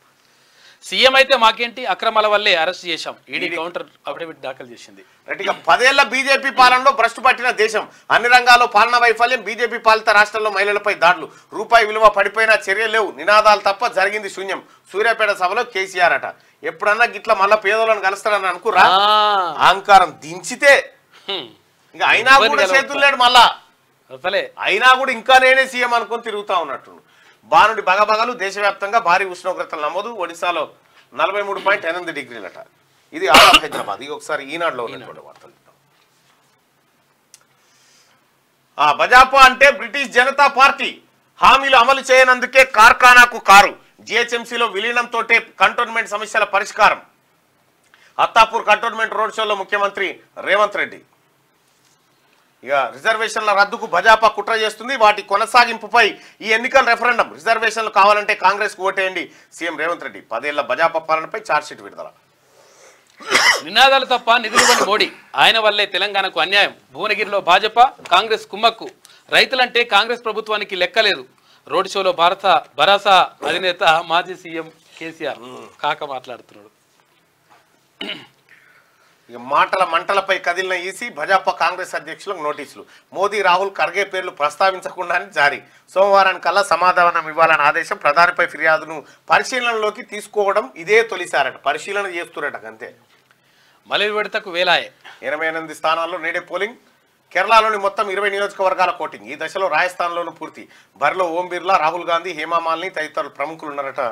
సీఎం అయితే మాకేంటి, అక్రమాల వల్లే అరెస్ట్ చేశాం. ఈడీ కౌంటర్ అఫిడవిట్ దాఖలు చేసింది. ఇక 10 ఏళ్ల బీజేపీ పాలనలో భ్రష్టు పట్టిన దేశం. అన్ని రంగాల్లో పాలనా వైఫల్యం. బీజేపీ పాలిత రాష్ట్రాల్లో మహిళలపై దాడులు. రూపాయి విలువ పడిపోయినా చర్యలు లేవు. నినాదాలు తప్ప జరిగింది శూన్యం. సూర్యాపేట సభలో కేసీఆర్ అట. ఎప్పుడన్నా గిట్లా మళ్ళా పేదోళ్ళని కలుస్తారని అనుకురా? అహంకారం దించితే ఇంకా అయినా కూడా చేతులు లేడు. మళ్ళా అయినా కూడా ఇంకా నేనే సీఎం అనుకుని తిరుగుతా ఉన్నట్టు. బానుడి బగబగలు. దేశవ్యాప్తంగా భారీ ఉష్ణోగ్రతలు నమోదు. ఒడిశాలో 43.8 డిగ్రీలట. ఇది హైదరాబాద్. ఇది ఒకసారి ఈనాడులో ఉన్నటువంటి వార్తలు. భాజపా అంటే బ్రిటిష్ జనతా పార్టీ. హామీలు అమలు చేయనందుకే కార్ఖానాకు కారు. జిహెచ్ఎంసీలో విలీనంతో కంటోన్మెంట్ సమస్యల పరిష్కారం. అత్తాపూర్ కంటోన్మెంట్ రోడ్ షోలో ముఖ్యమంత్రి రేవంత్ రెడ్డి. ఇక రిజర్వేషన్ల రద్దుకు భాజపా కుట్ర చేస్తుంది. వాటి కొనసాగింపుపై ఈ ఎన్నికల రెఫరెండం. రిజర్వేషన్లు కావాలంటే కాంగ్రెస్ కు ఓటేయండి. సీఎం రేవంత్ రెడ్డి. 10 ఏళ్ల భాజపా పాలనపై ఛార్జ్షీట్ విడుదల. నినాదాలు తప్ప నిధులు మోడీ. ఆయన వల్లే తెలంగాణకు అన్యాయం. భువనగిరిలో భాజపా కాంగ్రెస్ కుమ్మక్కు. రైతులంటే కాంగ్రెస్ ప్రభుత్వానికి లెక్కలేదు. రోడ్ షోలో భరాసా అధినేత మాజీ సీఎం కేసీఆర్ కాక మాట్లాడుతున్నాడు. మాటల మంటలపై కదిలిన ఈసీ. భాజపా కాంగ్రెస్ అధ్యక్షులకు నోటీసులు. మోదీ, రాహుల్, ఖర్గే పేర్లు ప్రస్తావించకుండానే జారీ. సోమవారానికల్లా సమాధానం ఇవ్వాలని ఆదేశం. ప్రధానిపై ఫిర్యాదును పరిశీలనలోకి తీసుకోవడం ఇదే తొలిసారట. పరిశీలన చేస్తున్నట అంతే. మలి విడతకు వేలాయే. 88 స్థానాల్లో నేడే పోలింగ్. కేరళలోని మొత్తం 20 నియోజకవర్గాల కోటింగ్. ఈ దశలో రాజస్థాన్లోనూ పూర్తి. బరిలో ఓం బిర్లా, రాహుల్ గాంధీ, హేమామాలిని తదితరులు ప్రముఖులు ఉన్నారట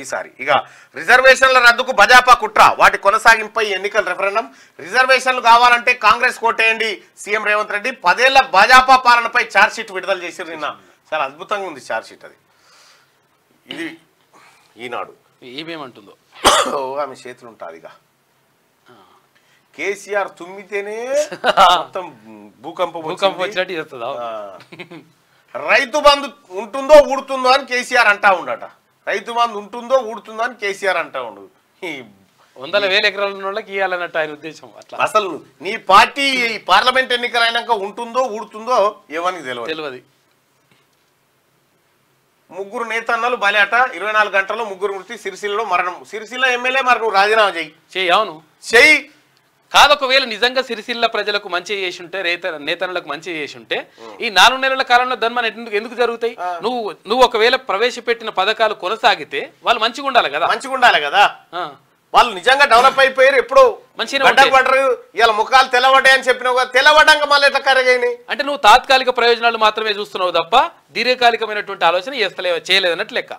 ఈసారి. ఇక రిజర్వేషన్ల రద్దుకు భాజపా కుట్ర. వాటి కొనసాగింపై ఎన్నికల రెఫరెండం. రిజర్వేషన్లు కావాలంటే కాంగ్రెస్ కోటేయండి. సీఎం రేవంత్ రెడ్డి. 10 ఏళ్ల భాజపా పాలనపై ఛార్జ్షీట్ విడుదల చేశారు నిన్న. చాలా అద్భుతంగా ఉంది ఛార్జ్షీట్. అది ఇది ఈనాడు. ఏమేమంటుందో ఆమె చేతులు ఉంటుంది. ఇక కేసీఆర్ తుమ్మితేనే మొత్తం భూకంపం వచ్చినట్టు చేస్తుందా? రైతు బంధు ఉంటుందో ఊడుతుందో అని కేసీఆర్ అంటా ఉండట. రైతు బంధు ఉంటుందో ఊడుతుందో అని కేసీఆర్ అంటా ఉండు. 100,000 ఎకరాల ఉన్న వాళ్ళకి ఇవ్వాలన్నట్టు ఆయన ఉద్దేశం. అట్లా అసలు నీ పార్టీ పార్లమెంట్ ఎన్నికలు అయినాక ఉంటుందో ఊడుతుందో ఏమని తెలియదు. ముగ్గురు నేతన్నలు బలేట. 24 గంటల్లో ముగ్గురు మృతి. సిరిసిల్లలో మరణం. సిరిసిల్ల ఎమ్మెల్యే మరి నువ్వు రాజీనామా చెయ్యి. అవును చెయ్యి. కాదు, ఒకవేళ నిజంగా సిరిసిల్ల ప్రజలకు మంచి చేసి ఉంటే, నేతలకు మంచి చేసి ఉంటే ఈ 4 నెలల కాలంలో ధర్మం ఎందుకు జరుగుతాయి? నువ్వు ఒకవేళ ప్రవేశపెట్టిన పథకాలు కొనసాగితే వాళ్ళు మంచిగా ఉండాలి కదా. వాళ్ళు నిజంగా డెవలప్ అయిపోయారు. ఎప్పుడు మంచిగా ఇలా ముఖాలు తెల్లబడ్డాయని చెప్పినావు. తెల్లబడ్డాక మళ్ళీ ఎట్లా కరగైనాయి అంటే నువ్వు తాత్కాలిక ప్రయోజనాలు మాత్రమే చూస్తున్నావు తప్ప దీర్ఘకాలికమైనటువంటి ఆలోచన చేయలేదన్నట్టు లెక్క.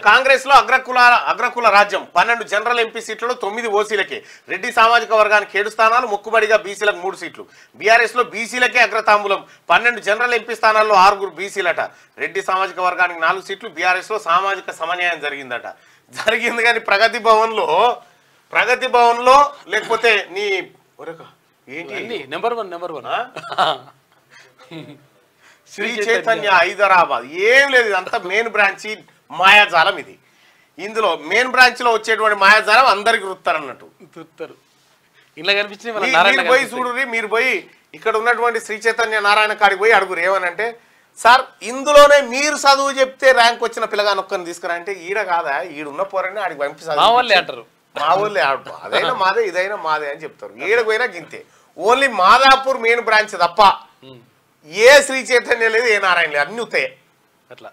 కాంగ్రెస్ లో అగ్రకుల రాజ్యం. 12 జనరల్ ఎంపీ సీట్లలో 9 ఓసీలకే. రెడ్డి సామాజిక వర్గానికి 7 స్థానాలు. మొక్కుబడిగా బీసీలకు 3 సీట్లు. బీఆర్ఎస్ లో బీసీలకే అగ్రతాంబూలం. 12 జనరల్ ఎంపీ స్థానాల్లో 6 బీసీలట. రెడ్డి సామాజిక వర్గానికి 4 సీట్లు. బీఆర్ఎస్ లో సామాజిక సమన్యాయం జరిగింది కానీ ప్రగతి భవన్ లో లేకపోతే నీ ఏంటి నెంబర్ వన్ శ్రీ చైతన్య హైదరాబాద్ ఏం లేదు. ఇదంతా మెయిన్ బ్రాంచి మాయాజాలం. ఇది ఇందులో మెయిన్ బ్రాంచ్ లో వచ్చేటువంటి మాయాజాలం అందరికి రుత్తారు అన్నట్టు. ఇలా కనిపించింది మన మీరు నారాయణ పోయి చూడుర్రి, మీరు పోయి ఇక్కడ ఉన్నటువంటి శ్రీ చైతన్య నారాయణ కాడికి పోయి అడుగురు ఏమనంటే, సార్ ఇందులోనే మీరు చదువు చెప్తే ర్యాంక్ వచ్చిన పిల్లగానొక్కని తీసుకురా అంటే, ఈడ కాదా ఈడున్న పోరని ఆడికి పంపి మా వాళ్ళే అంటారు, మా ఊళ్ళే అదైనా మాదే ఇదైనా మాదే అని చెప్తారు. ఈడకు పోయినా గింతే. ఓన్లీ మాదాపూర్ మెయిన్ బ్రాంచ్ తప్ప ఏ శ్రీ చైతన్య లేదు, ఏ నారాయణ లేదు, అన్ని ఉతాయి అట్లా.